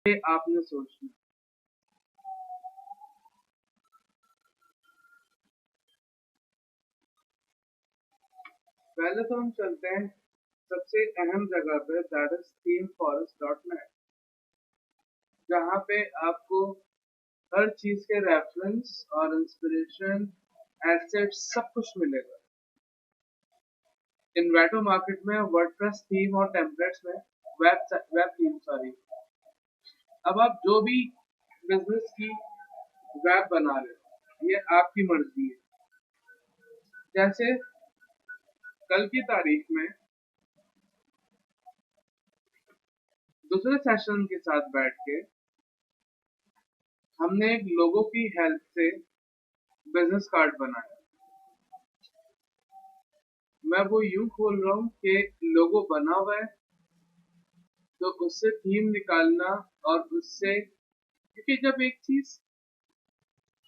ये आपने सोचना। पहले तो हम चलते हैं सबसे अहम जगह पे, दैट इज themeforest.net, जहाँ पे आपको हर चीज के रेफरेंस और इंस्पिरेशन, एसेट्स सब कुछ मिलेगा। इन्वेटो मार्केट में वर्डप्रेस थीम और टेम्पलेट्स में वेब थीम सॉरी। अब आप जो भी बिजनेस की वेब बना रहे हो, ये आपकी मर्जी है। जैसे कल की तारीख में दूसरे सेशन के साथ बैठ के हमने एक लोगों की हेल्प से बिजनेस कार्ड बनाया। मैं वो यूं खोल रहा हूँ कि लोगो बना हुआ है, तो उससे थीम निकालना और उससे, क्योंकि जब एक चीज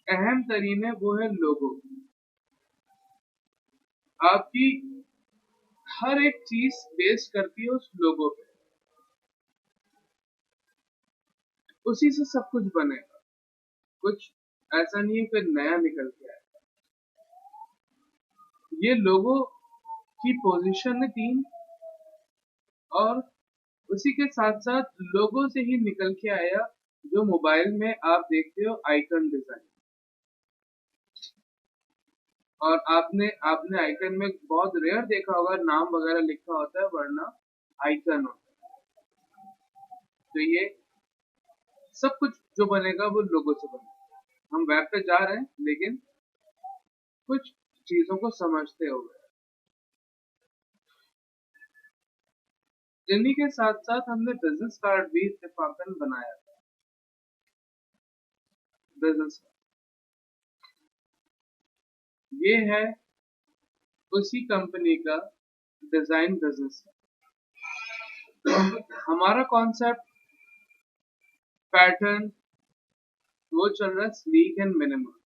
अहम तरीन है वो है लोगो। आपकी हर एक चीज बेस करती है उस लोगो पे, उसी से सब कुछ बनेगा। कुछ ऐसा नहीं है कि नया निकल के आएगा। ये लोगो की पोजीशन है 3, और उसी के साथ साथ लोगो से ही निकल के आया जो मोबाइल में आप देखते हो आइकन डिजाइन। और आपने आपने आइकन में बहुत रेयर देखा होगा नाम वगैरह लिखा होता है, वरना आइकन होता है। तो ये सब कुछ जो बनेगा वो लोगो से बनेगा। हम वेब पे जा रहे हैं लेकिन कुछ चीजों को समझते हुए। इन्हीं के साथ साथ हमने बिजनेस कार्ड भी इत्तेफाकन बनाया था। बिजनेस ये है उसी कंपनी का डिजाइन बिजनेस है। हमारा कॉन्सेप्ट पैटर्न वो चल रहा है स्लीक एंड मिनिमल।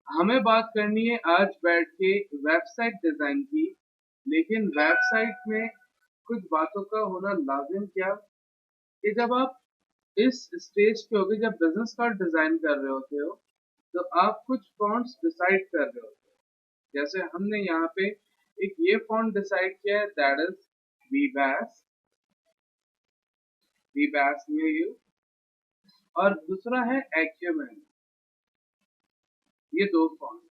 हमें बात करनी है आज बैठ के वेबसाइट डिजाइन की, लेकिन वेबसाइट में कुछ बातों का होना लाजिम क्या कि जब आप इस स्टेज पे होगे, जब बिजनेस कार्ड डिजाइन कर रहे होते हो, तो आप कुछ फॉन्ट्स डिसाइड कर रहे होते हो। जैसे हमने यहाँ पे एक ये फॉन्ट डिसाइड किया है, दैट इज वीबैस, वीबैस न्यू यू, और दूसरा है एक्यूमेन। ये 2 फॉन्ट।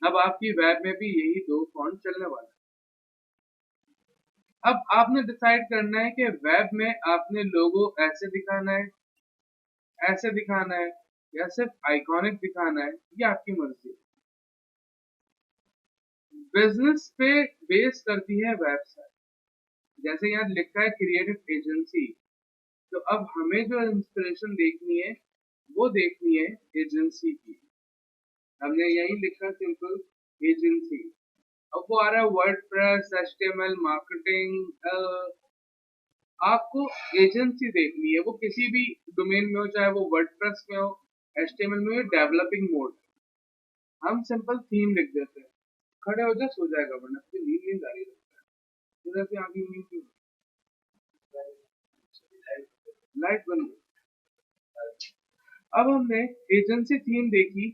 अब आपकी वेब में भी यही 2 फॉन्ट चलने वाले। अब आपने डिसाइड करना है कि वेब में आपने लोगो ऐसे दिखाना है, ऐसे दिखाना है, या सिर्फ आइकॉनिक दिखाना है, ये आपकी मर्जी है। बिजनेस पे बेस करती है वेबसाइट। जैसे यहाँ लिखा है क्रिएटिव एजेंसी, तो अब हमें जो इंस्पिरेशन देखनी है वो देखनी है एजेंसी की। हमने यही लिखा सिंपल एजेंसी। अब वो आ रहा है वर्डप्रेस, एचटीएमएल मार्केटिंग। आपको एजेंसी देखनी है, वो किसी भी डोमेन में हो, चाहे वो वर्डप्रेस में हो, एचटीएमएल में हो, डेवलपिंग मोड। हम सिंपल थीम लिख देते हैं। खड़े हो जा, सो जाएगा, वरना फिर नींद नींद आ रही है। इधर से आंखें नींद क्यों? लाइट बंद। अब हमने एजेंसी थीम देखी,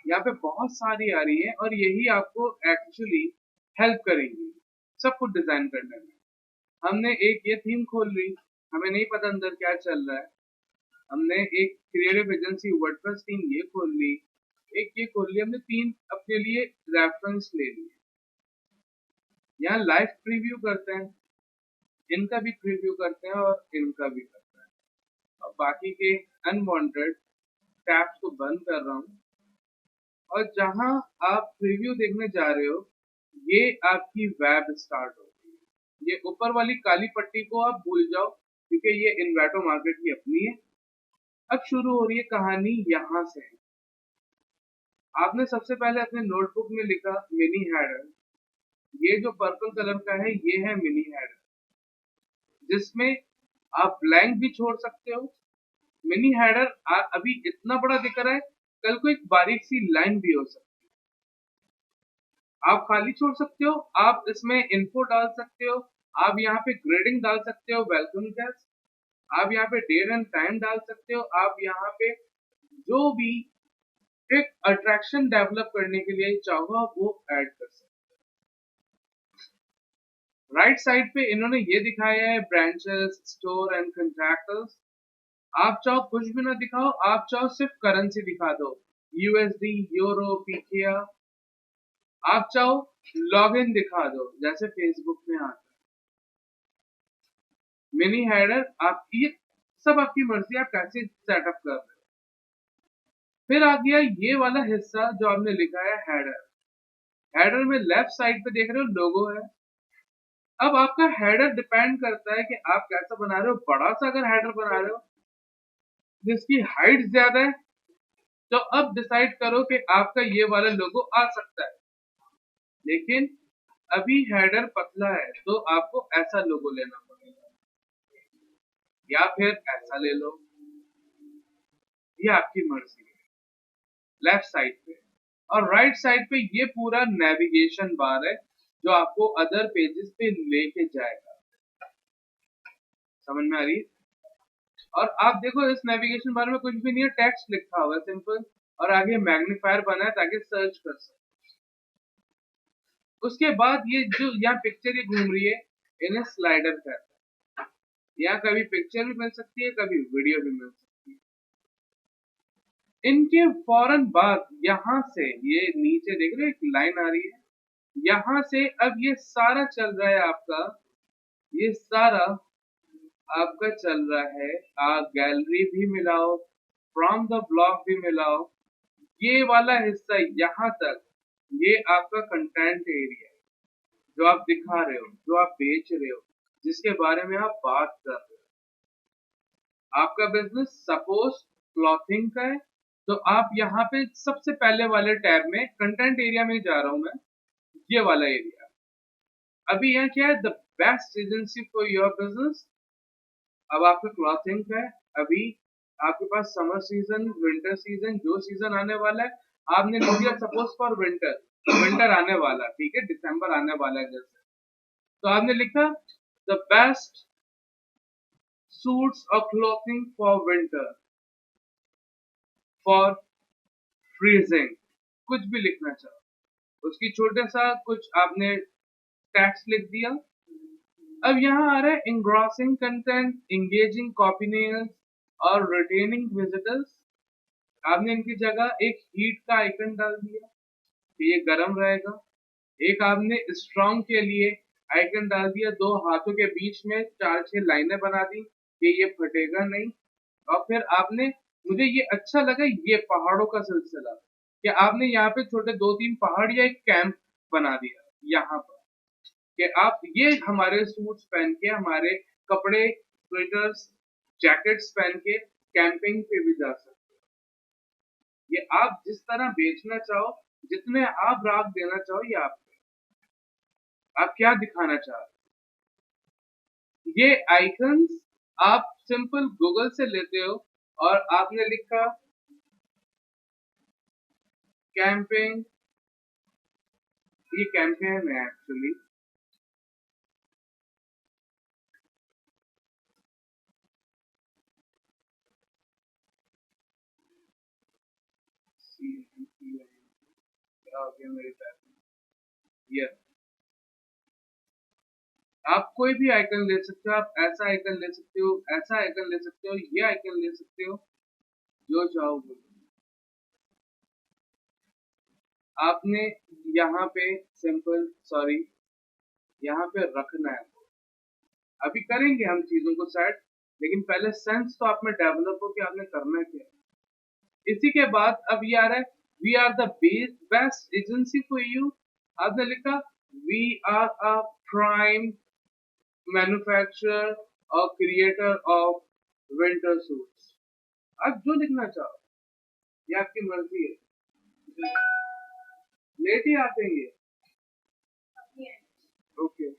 यहाँ पे बहुत सारी आ रही है और यही आपको एक्चुअली हेल्प करेंगी सब कुछ डिजाइन करने में। हमने एक ये थीम खोल ली, हमें नहीं पता अंदर क्या चल रहा है। हमने एक क्रिएटिव एजेंसी वर्डप्रेस थीम ये खोल ली, एक ये खोल ली। हमने 3 अपने लिए रेफरेंस ले लिए। यहाँ लाइव प्रीव्यू करते हैं, इनका भी प्रीव्यू करते हैं और इनका भी करते हैं, और बाकी के अनवांटेड टैब्स को बंद कर रहा हूँ। और जहां आप प्रीव्यू देखने जा रहे हो, ये आपकी वेब स्टार्ट होगी। ये ऊपर वाली काली पट्टी को आप भूल जाओ, क्योंकि ये इन्वेटो मार्केट की अपनी है। अब शुरू हो रही है कहानी यहाँ से। आपने सबसे पहले अपने नोटबुक में लिखा मिनी हेडर। ये जो पर्पल कलर का है ये है मिनी हेडर, जिसमें आप ब्लैंक भी छोड़ सकते हो। मिनी हेडर अभी इतना बड़ा दिख रहा है, कल को एक बारीक सी लाइन भी हो सकती है। आप खाली छोड़ सकते हो, आप इसमें इन्फो डाल सकते हो, आप यहाँ पे ग्रेडिंग डाल सकते हो, वेलकम गेस्ट। आप यहाँ पे डेट एंड टाइम डाल सकते हो। आप यहाँ पे जो भी एक अट्रैक्शन डेवलप करने के लिए चाहो आप वो ऐड कर सकते हो। राइट साइड पे इन्होंने ये दिखाया है ब्रांचेस, स्टोर एंड कंट्रैक्टर्स। आप चाहो कुछ भी ना दिखाओ, आप चाहो सिर्फ करेंसी दिखा दो, यूएसडी, यूरो, पीकेआ। आप चाहो लॉगिन दिखा दो जैसे फेसबुक में आता है, मिनी हेडर। आपकी सब आपकी मर्जी, आप कैसे सेटअप कर रहे हो। फिर आ गया ये वाला हिस्सा जो आपने लिखा है हेडर। हेडर में लेफ्ट साइड पे देख रहे हो लोगो है। अब आपका हेडर डिपेंड करता है कि आप कैसा बना रहे हो। बड़ा सा अगर हेडर बना रहे हो जिसकी हाइट ज्यादा है, तो अब डिसाइड करो कि आपका ये वाला लोगो आ सकता है। लेकिन अभी हेडर पतला है तो आपको ऐसा लोगो लेना पड़ेगा, या फिर ऐसा ले लो, ये आपकी मर्जी है। लेफ्ट साइड पे और राइट साइड पे ये पूरा नेविगेशन बार है जो आपको अदर पेजेस पे लेके जाएगा। समझ में आ रही है? और आप देखो इस नेविगेशन बार में कुछ भी नहीं है, टेक्स्ट लिखा हुआ है सिंपल, और आगे मैग्नीफायर बना है ताकि सर्च कर सको। उसके बाद ये जो यहाँ पिक्चर ये घूम रही है, इन्हें स्लाइडर कहते हैं। यहाँ कभी पिक्चर भी मिल सकती है, कभी वीडियो भी मिल सकती है। इनके फौरन बाद यहाँ से ये नीचे देख रहे हो एक लाइन आ रही है, यहाँ से अब ये सारा चल रहा है आपका, ये सारा आपका चल रहा है। आप गैलरी भी मिलाओ, फ्रॉम द ब्लॉग भी मिलाओ, ये वाला हिस्सा यहाँ तक, ये आपका कंटेंट एरिया है जो आप दिखा रहे हो, जो आप बेच रहे हो, जिसके बारे में आप बात कर रहे हो। आपका बिजनेस सपोज क्लॉथिंग का है, तो आप यहाँ पे सबसे पहले वाले टैब में कंटेंट एरिया में जा रहा हूं मैं, ये वाला एरिया। अभी यहाँ क्या है, the best agency for your business. अब आपका क्लॉथिंग का है, अभी आपके पास समर सीजन, विंटर सीजन, जो सीजन आने वाला है आपने लिख दिया सपोज फॉर विंटर, विंटर आने वाला, ठीक है, दिसंबर आने वाला है जैसे, तो आपने लिखा द बेस्ट सूट्स और clothing for winter, for freezing, कुछ भी लिखना चाहो उसकी छोटे सा कुछ आपने टैक्स लिख दिया। अब यहाँ आ रहा है engrossing content, engaging copy nails और रिटेनिंग विजिटर्स। आपने इनकी जगह एक हीट का आइकन डाल दिया कि ये गर्म रहेगा। एक आपने स्ट्रॉन्ग के लिए आइकन डाल दिया, दो हाथों के बीच में 4-6 लाइनें बना दी कि ये फटेगा नहीं। और फिर आपने, मुझे ये अच्छा लगा, ये पहाड़ों का सिलसिला, कि आपने यहाँ पे छोटे 2-3 पहाड़ या एक कैंप बना दिया यहाँ पर, कि आप ये हमारे सूट्स पहन के, हमारे कपड़े, स्वेटर्स, जैकेट्स पहन के कैंपिंग पे भी जा सकते हो। ये आप जिस तरह बेचना चाहो, जितने आप राग देना चाहो, ये आप क्या दिखाना चाहते हो। ये आइकन्स आप सिंपल गूगल से लेते हो और आपने लिखा कैंपिंग, ये कैंपेन है एक्चुअली, क्या हो गया मेरे टाइप, ये आप कोई भी आइकन ले सकते हो। आप ऐसा आइकन ले सकते हो, ऐसा आइकन ले सकते हो, ये आइकन ले सकते हो, जो चाहो वो। आपने यहाँ पे सिंपल, सॉरी, यहाँ पे रखना है। अभी करेंगे हम चीजों को सेट, लेकिन पहले सेंस तो आप में डेवलप हो कि आपने करना क्या है। इसी के बाद अब ये आ रहा है, we are the best agency for you. आपने लिखा we are a prime manufacturer और क्रिएटर ऑफ विंटर सूट्स। आप जो लिखना चाहो, ये आपकी मर्जी है। लेट ही आते हैं ये, ओके।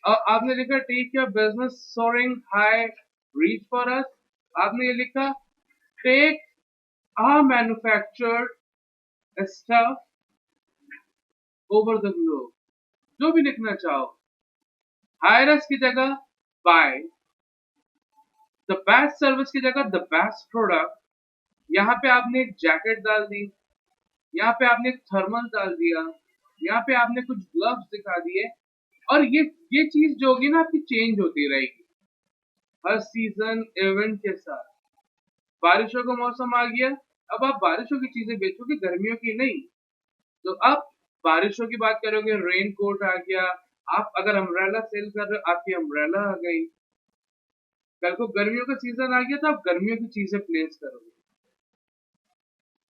और आपने लिखा take your business soaring high reach for us. आपने ये लिखा take our manufactured stuff over the globe, जो भी लिखना चाहो। हायर अस की जगह बाय, द बेस्ट सर्विस की जगह द बेस्ट प्रोडक्ट। यहाँ पे आपने एक जैकेट डाल दी, यहाँ पे आपने एक थर्मल डाल दिया, यहाँ पे आपने कुछ ग्लव्स दिखा दिए। और ये चीज जो होगी ना आपकी चेंज होती रहेगी हर सीजन इवेंट के साथ। बारिशों का मौसम आ गया, अब आप बारिशों की चीजें बेचोगे, गर्मियों की नहीं। तो आप बारिशों की बात करोगे, रेन कोट आ गया। आप अगर अम्ब्रेला सेल कर रहे हो, आपकी अम्ब्रेला आ गई। कल को गर्मियों का सीजन आ गया तो आप गर्मियों की चीजें प्लेस करोगे।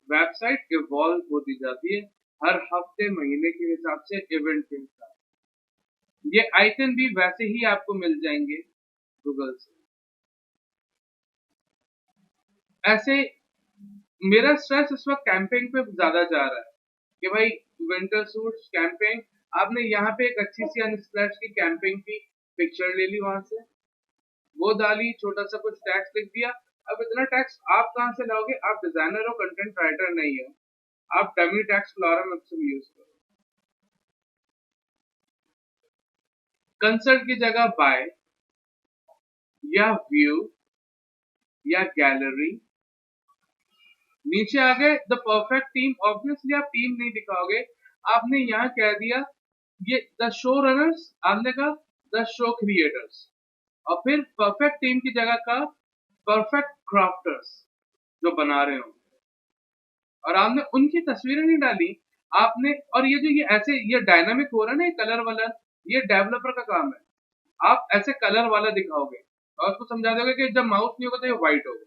वेबसाइट इवॉल्व होती जाती है हर हफ्ते महीने के हिसाब से, इवेंट के हिसाब से। ये आइकन भी वैसे ही आपको मिल जाएंगे गूगल से। ऐसे मेरा स्ट्रेस इस वक्त कैंपिंग पे ज्यादा जा रहा है कि भाई विंटर सूट्स कैंपिंग। आपने यहाँ पे एक अच्छी सी अनस्प्लैश की कैंपिंग की पिक्चर ले ली, वहां से वो डाली, छोटा सा कुछ टैक्स लिख दिया। अब इतना टैक्स आप कहाँ से लाओगे? आप डिजाइनर हो, कंटेंट राइटर नहीं हो। आप dummy tax phloem Epsom use करो। कंसर्ट की जगह बाय या व्यू या गैलरी। नीचे आ गए द परफेक्ट टीम। ऑब्वियसली आप टीम नहीं दिखाओगे, आपने यहाँ कह दिया ये द शो रनर्स, आपने कहा द शो क्रिएटर्स। और फिर परफेक्ट टीम की जगह का परफेक्ट क्राफ्टर्स, जो बना रहे हो। और आपने उनकी तस्वीरें नहीं डाली आपने। और ये जो ये ऐसे ये डायनामिक हो रहा है ना, ये कलर वाला, ये डेवलपर का काम है। आप ऐसे कलर वाला दिखाओगे और उसको समझा दोगे कि जब माउस नहीं होगा तो ये व्हाइट होगा,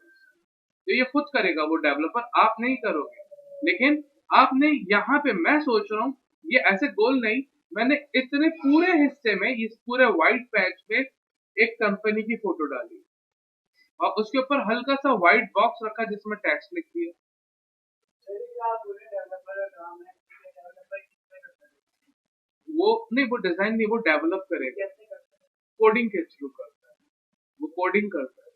तो ये खुद करेगा वो डेवलपर, आप नहीं करोगे। लेकिन आपने यहाँ पे, मैं सोच रहा हूँ ये ऐसे गोल नहीं, मैंने इतने पूरे हिस्से में, इस पूरे व्हाइट पैच पे एक कंपनी की फोटो डाली और उसके ऊपर हल्का सा व्हाइट बॉक्स रखा जिसमें टैक्स लिख दिया। वो नहीं, वो डिजाइन नहीं, वो डेवलप करेगा, कोडिंग के थ्रू करता है, वो कोडिंग करता है।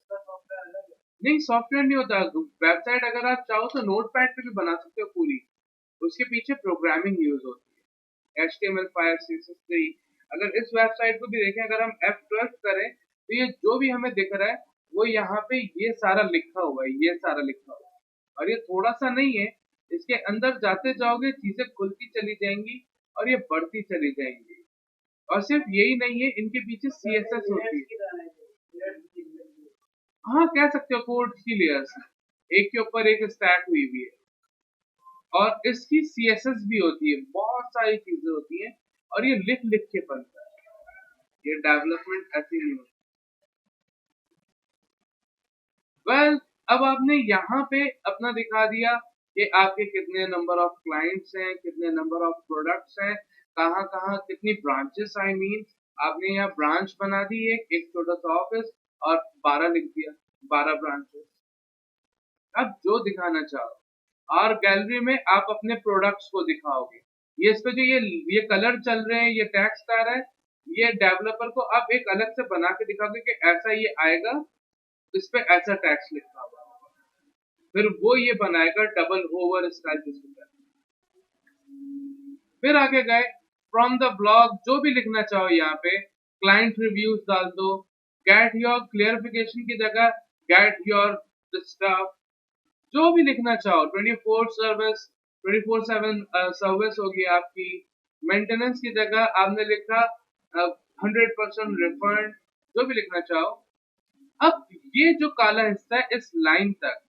नहीं, सॉफ्टवेयर नहीं होता। वेबसाइट अगर आप चाहो तो नोटपैड पे भी बना सकते हो पूरी, उसके पीछे प्रोग्रामिंग यूज होती है, HTML5 CSS3। अगर इस वेबसाइट को भी देखें, अगर हम F12 करें तो ये जो भी हमें दिख रहा है वो यहाँ पे ये सारा लिखा हुआ है, ये सारा लिखा हुआ है। और ये थोड़ा सा नहीं है, इसके अंदर जाते जाओगे चीजें खुलती चली जाएंगी और ये बढ़ती चली जाएंगी। और सिर्फ यही नहीं है, इनके पीछे CSS होती है। हाँ, कह सकते हो कोड की लेयर्स, एक के ऊपर एक स्टैक हुई हुई है। और इसकी CSS भी होती है, बहुत सारी चीजें होती हैं। और ये लिख लिख के बनता है, ये डेवलपमेंट ऐसी नहीं होती। वेल, अब आपने यहाँ पे अपना दिखा दिया कि आपके कितने नंबर ऑफ क्लाइंट्स हैं, कितने नंबर ऑफ प्रोडक्ट्स हैं, कहाँ कहाँ कितनी ब्रांचेस, आई मीन आपने यहाँ ब्रांच बना दी, एक छोटा सा ऑफिस, और 12 लिख दिया, 12 ब्रांचेस। अब जो दिखाना चाहो, और गैलरी में आप अपने प्रोडक्ट्स को दिखाओगे। ये इस पे जो ये कलर चल रहे हैं, ये टेक्स्ट आ रहा है, ये डेवलपर को आप एक अलग से बना के दिखाओगे कि ऐसा ये आएगा, इस पे ऐसा टेक्स्ट लिखा हुआ है। फिर वो ये बनाएगा डबल ओवर स्टाइल जिसको कहते हैं। फिर आगे गए, फ्रॉम द ब्लॉग जो भी लिखना चाहो यहाँ पे, क्लाइंट रिव्यूज डाल दो, गेट योर क्लियरिफिकेशन की जगह गेट योर स्टफ, जो भी लिखना चाहो। 24/7 सर्विस होगी आपकी। मेंटेनेंस की जगह आपने लिखा 100% रिफंड, जो भी लिखना चाहो। अब ये जो काला हिस्सा है इस लाइन तक,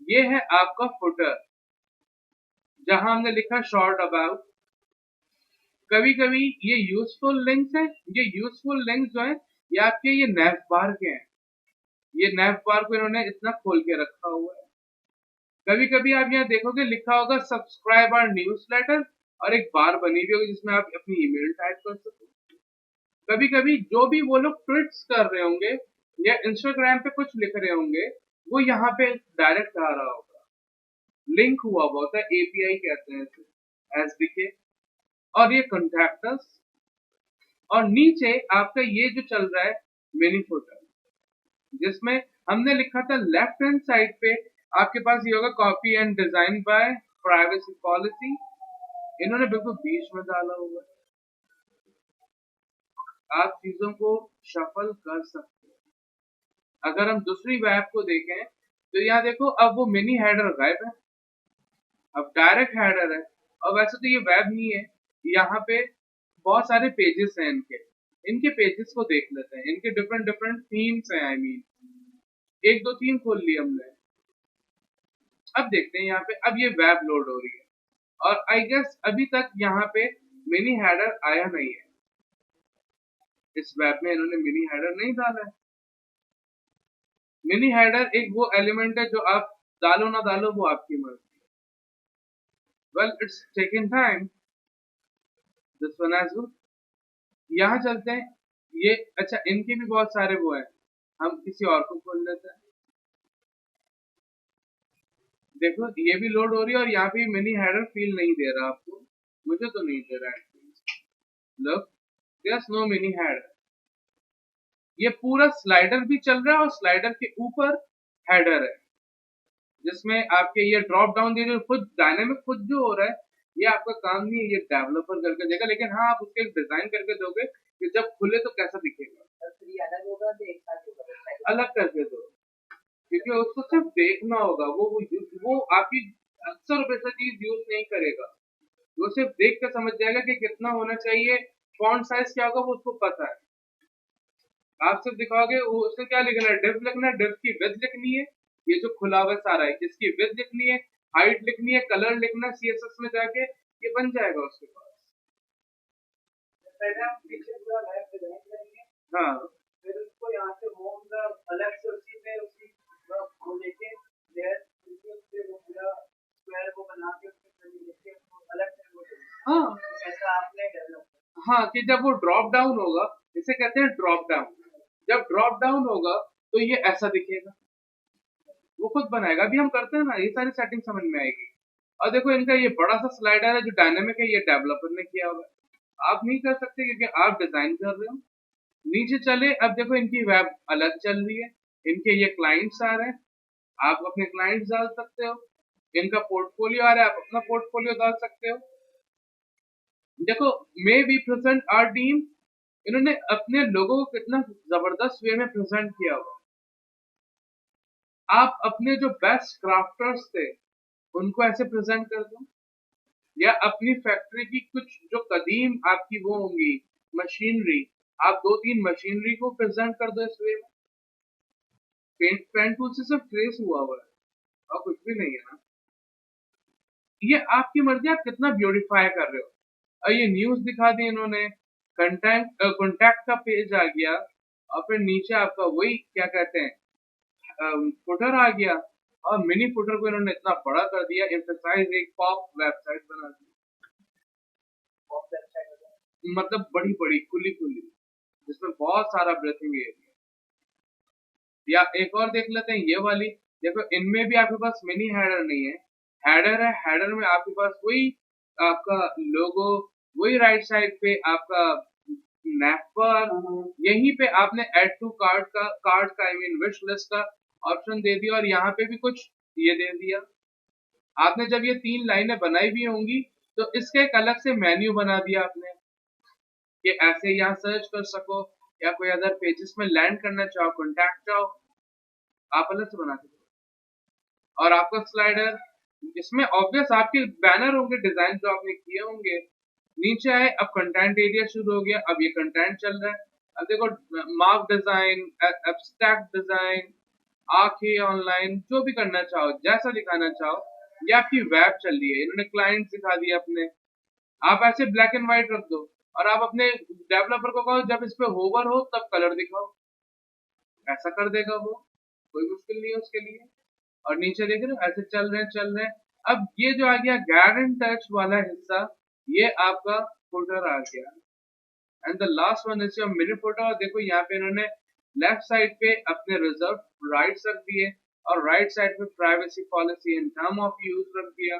ये है आपका फुटर, जहां हमने लिखा शॉर्ट अबाउट। कभी कभी ये यूजफुल लिंक्स है, ये यूजफुल लिंक्स जो है ये आपके ये नैव बार के हैं, ये नैव बार को इन्होंने इतना खोल के रखा हुआ है। कभी कभी आप यहाँ देखोगे लिखा होगा सब्सक्राइब आवर न्यूज़लेटर, और एक बार बनी हुई होगी जिसमें आप अपनी ईमेल टाइप कर सको। कभी कभी जो भी वो लोग ट्वीट्स कर रहे होंगे या इंस्टाग्राम पे कुछ लिख रहे होंगे, वो यहाँ पे डायरेक्ट आ रहा होगा, लिंक हुआ हुआ होता है, API कहते हैं इसे, SDK। और ये कॉन्टैक्टस, और नीचे आपका ये जो चल रहा है मिनी फुटर, जिसमें हमने लिखा था लेफ्ट हैंड साइड पे आपके पास ये होगा copy and design by privacy policy, इन्होंने बिल्कुल बीच में डाला हुआ है। आप चीजों को शफल कर सकते हैं। अगर हम दूसरी वेब को देखें तो यहाँ देखो अब वो मिनी हेडर गायब है, अब डायरेक्ट हेडर है। और वैसे तो ये वेब नहीं है, यहाँ पे बहुत सारे पेजेस हैं इनके। इनके पेजेस को देख लेते हैं, इनके डिफरेंट डिफरेंट थीम्स हैं। आई मीन एक दो थीम खोल ली हमने। अब देखते हैं यहाँ पे, अब ये वेब लोड हो रही है और आई गेस अभी तक यहाँ पे मिनी हेडर आया नहीं है। इस वेब में इन्होंने मिनी हेडर नहीं डाला है। मिनी हेडर एक वो एलिमेंट है जो आप डालो ना डालो वो आपकी मर्जी है। Well it's taking time, this one as well. यहाँ चलते हैं। ये अच्छा, इनके भी बहुत सारे वो हैं, हम किसी और को खोल लेते हैं। देखो ये भी लोड हो रही है और यहाँ पे मिनी हेडर फील नहीं दे रहा आपको, मुझे तो नहीं दे रहा है। Look, there no mini header. ये पूरा स्लाइडर भी चल रहा है और स्लाइडर के ऊपर हेडर है, जिसमें आपके ये ड्रॉप डाउन दे, जो खुद डायनेमिक खुद जो हो रहा है, ये आपका काम नहीं है, ये डेवलपर करके देगा। लेकिन हाँ, आप उसके डिजाइन करके दोगे कि जब खुले तो कैसा दिखेगा। अलग होगा तो एक साथ होगा, अलग करके दो, क्योंकि उसको सिर्फ देखना होगा। वो आपकी 80 रुपए चीज यूज नहीं करेगा, वो सिर्फ देख कर समझ जाएगा कि कितना होना चाहिए, फॉन्ट साइज क्या होगा वो उसको पता है। आप सिर्फ दिखाओगे, वो उसने क्या लिखना है, डिव लिखना है, डिव की विड्थ लिखनी है, ये जो खुला हुआ सारा है इसकी विड्थ लिखनी है, हाइट लिखनी है, कलर लिखना है सीएसएस में जाके, ये बन जाएगा उसके पास। पहले हम पीछे पूरा लाइव डिजाइन करेंगे, हाँ, फिर उसको यहाँ से होम अलग से उसी में उसी वो लेके लेयर उसके वो पूरा स्क्वायर को बना के उसमें लेके अलग से वो, हाँ ऐसा आपने डेवलप, हाँ, कि जब वो ड्रॉप डाउन होगा, इसे कहते हैं ड्रॉप डाउन। जब ड्रॉप डाउन होगा तो ये ऐसा दिखेगा, वो खुद बनाएगा। अभी हम करते हैं ना, ये सारी सेटिंग समझ में आएगी। और देखो इनका ये बड़ा सा स्लाइडर है जो डायनेमिक है, ये डेवलपर ने किया हुआ है, आप नहीं कर सकते क्योंकि आप डिजाइन कर रहे हो। नीचे चले, अब देखो इनकी वेब अलग चल रही है, इनके ये क्लाइंट्स आ रहे हैं, आप अपने क्लाइंट्स डाल सकते हो। इनका पोर्टफोलियो आ रहा है, आप अपना पोर्टफोलियो डाल सकते हो। देखो, maybe present our team, इन्होंने अपने लोगों को कितना जबरदस्त वे में प्रेजेंट किया हुआ। आप अपने जो बेस्ट क्राफ्टर्स थे उनको ऐसे प्रेजेंट कर दो, या अपनी फैक्ट्री की कुछ जो कदीम आपकी वो होंगी मशीनरी, आप दो तीन मशीनरी को प्रेजेंट कर दो इस वे में। पेन टूल से सिर्फ ट्रेस हुआ हुआ है और कुछ भी नहीं है ना। ये आपकी मर्जी, आप कितना ब्यूटीफाई कर रहे हो। और ये न्यूज दिखा दी इन्होंने, कॉन्टैक्ट का पेज आ गया, और फिर नीचे आपका वही क्या कहते हैं फुटर आ गया, और मिनी फुटर को इन्होंने इतना बड़ा कर दिया, एम्फसाइज एक पॉप वेबसाइट बना दी। मतलब बड़ी बड़ी खुली खुली, जिसमें बहुत सारा ब्रीथिंग एरिया। या एक और देख लेते हैं ये वाली, देखो इनमें भी आपके पास मिनी हेडर नहीं है, हेडर है। हेडर में आपके पास वही आपका लोगो, वही राइट साइड पे आपका नेपर, यहीं पे आपने ऐड टू कार्ड का आई मीन विश लिस्ट का ऑप्शन दे दिया, और यहाँ पे भी कुछ ये दे दिया। आपने जब ये तीन लाइनें बनाई भी होंगी तो इसके एक अलग से मेन्यू बना दिया आपने, कि ऐसे यहाँ सर्च कर सको, या कोई अदर पेजेस में लैंड करना चाहो, कॉन्टैक्ट चाहो, आप अलग से बना सकते हो। और आपका स्लाइडर, इसमें ऑब्वियस आपके बैनर होंगे, डिजाइन जो आपने किए होंगे। नीचे आए, अब कंटेंट एरिया शुरू हो गया, अब ये कंटेंट चल रहा है। अब देखो मार्क डिजाइन, एब्स्ट्रैक्ट डिजाइन, आंखें ऑनलाइन, जो भी करना चाहो, जैसा दिखाना चाहो, ये आपकी वेब चल रही है। इन्होंने क्लाइंट दिखा दिए अपने, आप ऐसे ब्लैक एंड व्हाइट रख दो, और आप अपने डेवलपर को कहो जब इस पे होवर हो तब कलर दिखाओ, ऐसा कर देगा वो, कोई मुश्किल नहीं है उसके लिए। और नीचे देख रहे हो ऐसे चल रहे हैं। अब ये जो आ गया गार्डन टच वाला हिस्सा, ये आपका फुटर आ गया। And the last one is your mini footer. देखो यहाँ पे इन्होंने लेफ्ट साइड पे अपने रिजर्व राइट्स रख दिए, और राइट साइड पे privacy policy and term of use रख दिया।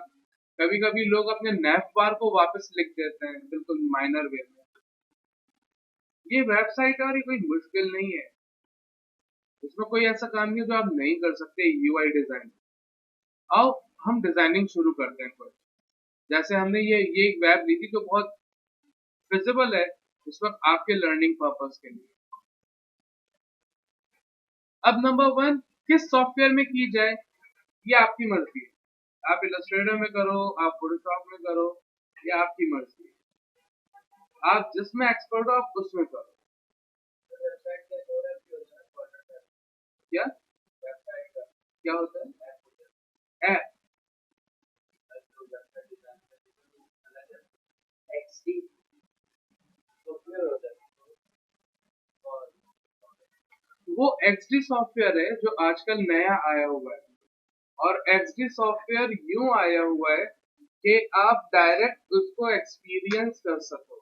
कभी कभी लोग अपने नेफ बार को वापस लिख देते हैं बिल्कुल माइनर वे में। ये वेबसाइट और ये कोई मुश्किल नहीं है, इसमें कोई ऐसा काम नहीं है जो आप नहीं कर सकते यूआई डिजाइन। आओ हम डिजाइनिंग शुरू करते हैं कुछ। जैसे हमने ये एक वेब ली थी जो बहुत विजिबल है, इस वक्त आपके लर्निंग पर्पस के लिए। अब नंबर 1, किस सॉफ्टवेयर में की जाए ये आपकी मर्जी है। आप इलस्ट्रेटर में करो, आप फोटोशॉप में करो, ये आपकी मर्जी है। आप जिसमें एक्सपर्ट हो आप उसमें करो। क्या क्या होता है? ऐप वो XD सॉफ्टवेयर है जो आजकल नया आया हुआ है, और XD सॉफ्टवेयर यूं आया हुआ है कि आप डायरेक्ट उसको एक्सपीरियंस कर सको,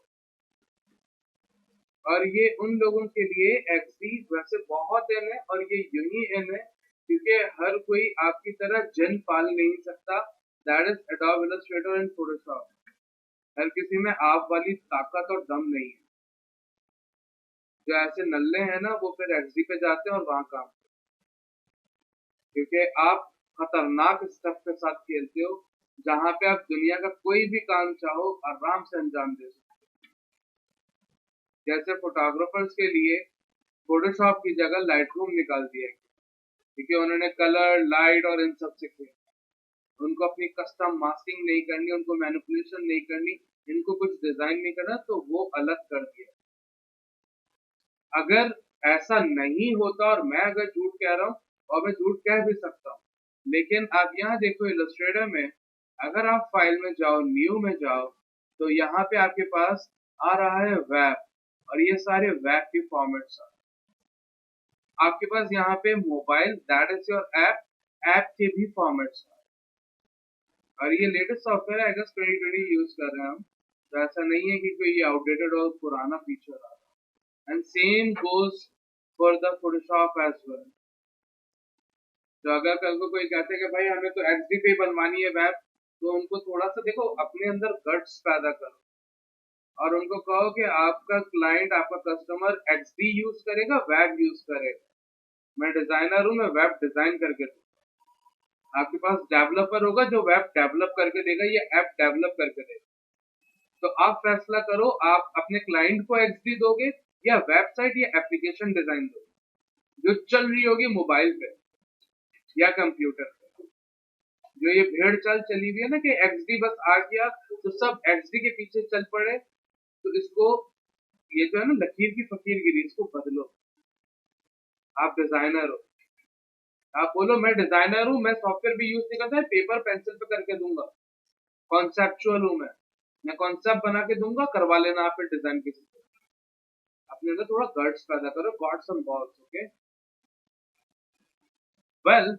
और ये उन लोगों के लिए XD वैसे बहुत इन है, और ये यूं ही इन है क्योंकि हर कोई आपकी तरह जन पाल नहीं सकता। That is Adobe Illustrator and Photoshop. हर किसी में आप वाली ताकत और दम नहीं है। जो ऐसे नल्ले हैं ना वो फिर XD पे जाते हैं और वहां काम, क्योंकि आप खतरनाक स्टफ के साथ खेलते हो जहां पे आप दुनिया का कोई भी काम चाहो आराम से अंजाम दे सकते हो। जैसे फोटोग्राफर्स के लिए फोटोशॉप की जगह लाइटरूम निकाल दिया गया, क्योंकि उन्होंने कलर, लाइट और इन सब से किया। उनको अपनी कस्टम मास्किंग नहीं करनी, उनको मैनिपुलेशन नहीं करनी, इनको कुछ डिजाइन नहीं करना, तो वो अलग कर दिया। अगर ऐसा नहीं होता, और मैं अगर झूठ कह रहा हूँ, और मैं झूठ कह भी सकता हूँ, लेकिन आप यहाँ देखो इलस्ट्रेटर में, अगर आप फाइल में जाओ, न्यू में जाओ, तो यहाँ पे आपके पास आ रहा है वेब, और ये सारे वेब के फॉर्मेट्स हैं। आपके पास यहाँ पे mobile, that is your app, app के भी फॉर्मेट्स हैं। और ये लेटेस्ट सॉफ्टवेयर है, अगस्त 2020 यूज कर रहे हैं हम, तो ऐसा नहीं है कि कोई ये आउटडेटेड और पुराना फीचर आ रहा है। And same goes for the Photoshop as well. तो अगर कल को कोई कहते हैं कि भाई हमें तो XD पे बनवानी है वेब, तो उनको थोड़ा सा देखो, अपने अंदर गट्स पैदा करो, और उनको कहो कि आपका क्लाइंट, आपका कस्टमर XD यूज करेगा, वेब यूज करेगा। मैं डिजाइनर हूँ, मैं वेब डिजाइन करके दूंगा। आपके पास डेवलपर होगा जो वेब डेवलप करके देगा, या ऐप डेवलप करके देगा। तो आप फैसला करो, आप अपने क्लाइंट को XD दोगे या वेबसाइट या एप्लीकेशन डिजाइन दोगे जो चल रही होगी मोबाइल पे या कंप्यूटर पे। जो ये भेड़ चाल चली हुई है ना कि XD बस आ गया तो सब XD के पीछे चल पड़े, तो इसको, ये जो है ना लकीर की फकीरगिरी, इसको बदलो। आप डिजाइनर हो, आप बोलो मैं डिजाइनर हूँ, मैं सॉफ्टवेयर भी यूज नहीं करता, पेपर पेंसिल पे करके दूंगा। कॉन्सेप्चुअल हूँ मैं कॉन्सेप्ट बना के दूंगा, करवा लेना आप फिर डिजाइन किसी से। अपने अंदर थोड़ा गट्स पैदा करो, गॉड सम बॉल्स, ओके। वेल,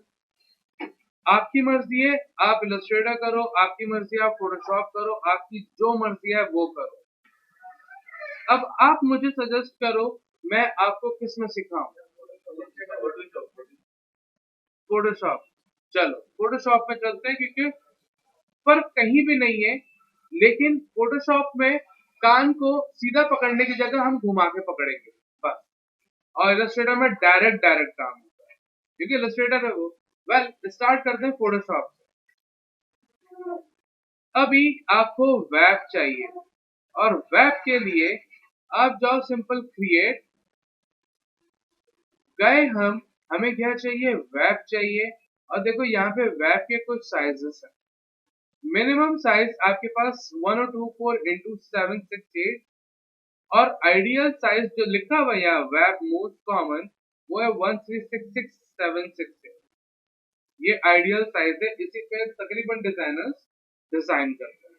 आपकी मर्जी है, आप इलस्ट्रेटर करो, आपकी मर्जी है आप फोटोशॉप करो, आपकी जो मर्जी है वो करो। अब आप मुझे सजेस्ट करो, मैं आपको किस में सिखाऊं? फोटोशॉप। चलो फोटोशॉप में चलते हैं, क्योंकि फर्क कहीं भी नहीं है, लेकिन फोटोशॉप में कान को सीधा पकड़ने की जगह हम घुमा के पकड़ेंगे बस, और इलस्ट्रेटर में डायरेक्ट डायरेक्ट काम होता है, क्योंकि इलस्ट्रेटर है वो। वेल, स्टार्ट करते हैं फोटोशॉप से। अभी आपको वेब चाहिए, और वेब के लिए आप जाओ सिंपल क्रिएट, गए हम, हमें क्या चाहिए? वेब चाहिए। और देखो यहाँ पे वेब के कुछ साइजेस हैं। मिनिमम साइज आपके पास 1024x768, और आइडियल साइज जो लिखा हुआ है वेब मोस्ट कॉमन, वो है 1366768। ये आइडियल साइज है, इसी पे तकरीबन डिजाइनर्स डिजाइन करते हैं।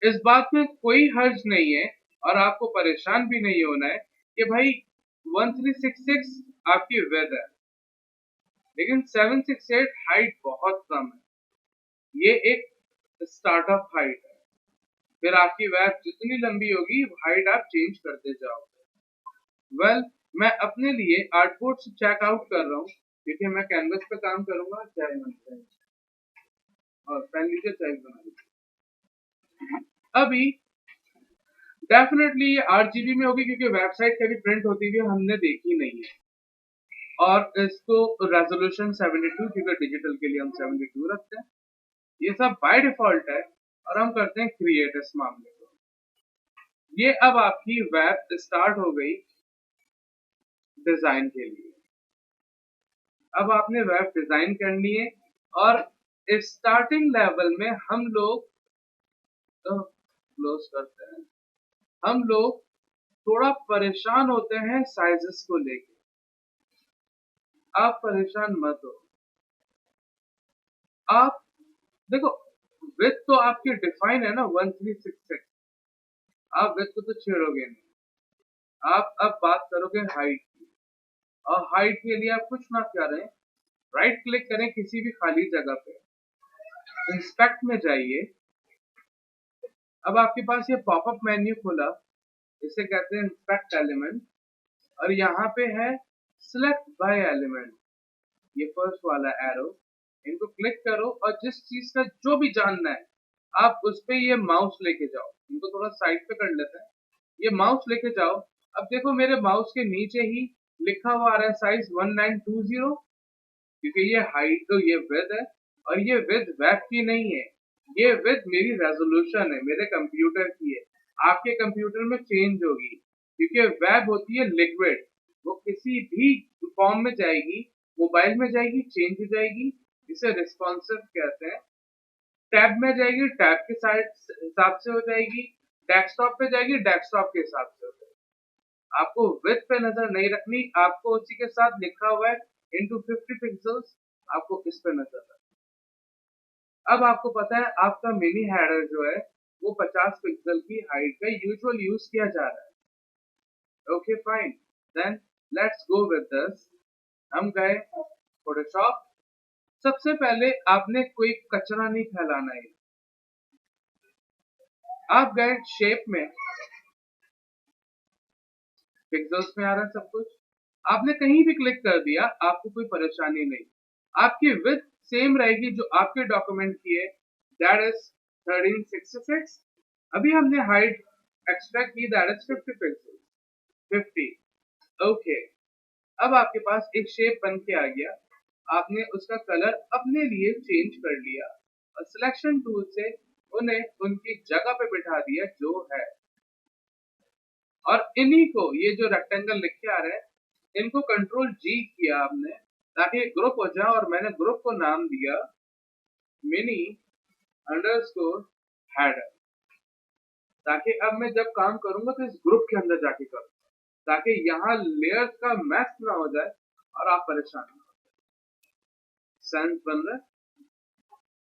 इस बात में कोई हर्ज नहीं है, और आपको परेशान भी नहीं होना है कि भाई 1366 आपकी विड्थ है, लेकिन 768 हाइट बहुत कम है। ये एक स्टार्टअप हाइट है। फिर आपकी वेब जितनी लंबी होगी, हाइट आप चेंज करते जाओगे। वेल, मैं अपने लिए आर्टबोर्ड से चेकआउट कर रहा हूँ, क्योंकि मैं कैनवस पे काम करूंगा। चाय बनता है, और पेन लीजिए, चाय बना लीजिए। अभी डेफिनेटली ये 8 GB में होगी, क्योंकि वेबसाइट कभी प्रिंट होती हुई हमने देखी नहीं है। और इसको रेजोल्यूशन 72, क्योंकि डिजिटल के लिए हम 72 रखते हैं। ये सब बाय डिफॉल्ट है, और हम करते हैं क्रिएट इस मामले को। ये अब आपकी वेब स्टार्ट हो गई डिजाइन के लिए। अब आपने वेब डिजाइन करनी है और स्टार्टिंग लेवल में हम लोग क्लोज करते हैं, हम लोग थोड़ा परेशान होते हैं साइजेस को लेके। आप परेशान मत हो, आप देखो विथ तो आपकी डिफाइन है ना 1366, आप विथ को तो छेड़ोगे नहीं। आप अब बात करोगे हाइट की, और हाइट के लिए आप कुछ ना करें, राइट क्लिक करें किसी भी खाली जगह पे, इंस्पेक्ट में जाइए। अब आपके पास ये पॉपअप मेन्यू खुला, इसे कहते हैं इंस्पेक्ट एलिमेंट, और यहाँ पे है सिलेक्ट बाय एलिमेंट, ये फर्स्ट वाला एरो, इनको क्लिक करो और जिस चीज का जो भी जानना है आप उस पे ये माउस लेके जाओ। इनको थोड़ा साइड पे कर लेते हैं, ये माउस लेके जाओ। अब देखो मेरे माउस के नीचे ही लिखा हुआ आ रहा है साइज 1920, क्योंकि ये हाइट तो ये विड्थ है, और ये विड्थ वेब की नहीं है, ये विड्थ मेरी रेजोल्यूशन है, मेरे कंप्यूटर की है। आपके कंप्यूटर में चेंज होगी, क्योंकि वेब होती है लिक्विड, वो किसी भी फॉर्म में जाएगी, मोबाइल में जाएगी चेंज हो जाएगी, इसे रिस्पॉन्सिव कहते हैं। टैब में जाएगी टैब के साइड हिसाब से हो जाएगी, डेस्कटॉप पे जाएगी डेस्कटॉप के हिसाब से हो जाएगी। आपको विड्थ पे नजर नहीं रखनी, आपको उसी के साथ लिखा हुआ है इनटू 50 पिक्सल्स, आपको इस पे नजर रखनी। अब आपको पता है आपका मिनी हेडर जो है वो 50 पिक्सल की हाइट का यूजुअल यूज किया जा रहा है। Okay fine, then let's go with this. हम गए फोटोशॉप, सबसे पहले आपने कोई कचरा नहीं फैलाना है। आप गए शेप में, पिक्सल्स में आ रहा है सब कुछ, आपने कहीं भी क्लिक कर दिया, आपको कोई परेशानी नहीं। आपकी विड्थ सेम रहेगी जो आपके डॉक्यूमेंट की है, दैट इज 1366। अभी हमने हाइट एक्सट्रैक्ट की, दैट इज 50 पिक्सल, 50। ओके, अब आपके पास एक शेप बन के आ गया, आपने उसका कलर अपने लिए चेंज कर लिया और सिलेक्शन टूल से उन्हें उनकी जगह पे बिठा दिया जो है। और इन्हीं को, ये जो रेक्टेंगल लिखे आ रहे हैं, इनको कंट्रोल जी किया आपने ताकि ग्रुप हो जाए, और मैंने ग्रुप को नाम दिया मिनी अंडरस्कोर हेडर, ताकि अब मैं जब काम करूंगा तो इस ग्रुप के अंदर जाके करूँ, ताकि यहाँ लेयर्स का मैच ना हो जाए और आप परेशान ना हो। सेंस बन रहा है।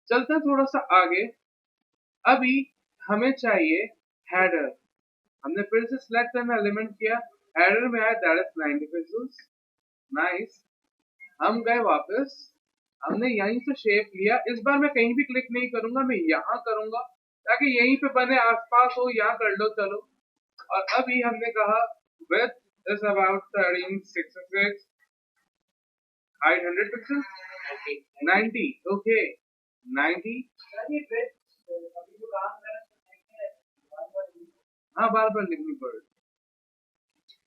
चलते हैं थोड़ा सा आगे। अभी हमें चाहिए हेडर, हमने फिर से सिलेक्ट करना एलिमेंट किया, हेडर में आया दैट इज 90 पिक्सल्स, नाइस। हम गए वापस, हमने यहीं से शेप लिया, इस बार मैं कहीं भी क्लिक नहीं करूंगा, मैं यहाँ करूंगा ताकि यहीं पे बने, आसपास हो यहाँ कर लो चलो। और अभी हमने कहा width is about 1366, height 100 pixels, 90, okay 90। हाँ बार बार लिखनी पड़,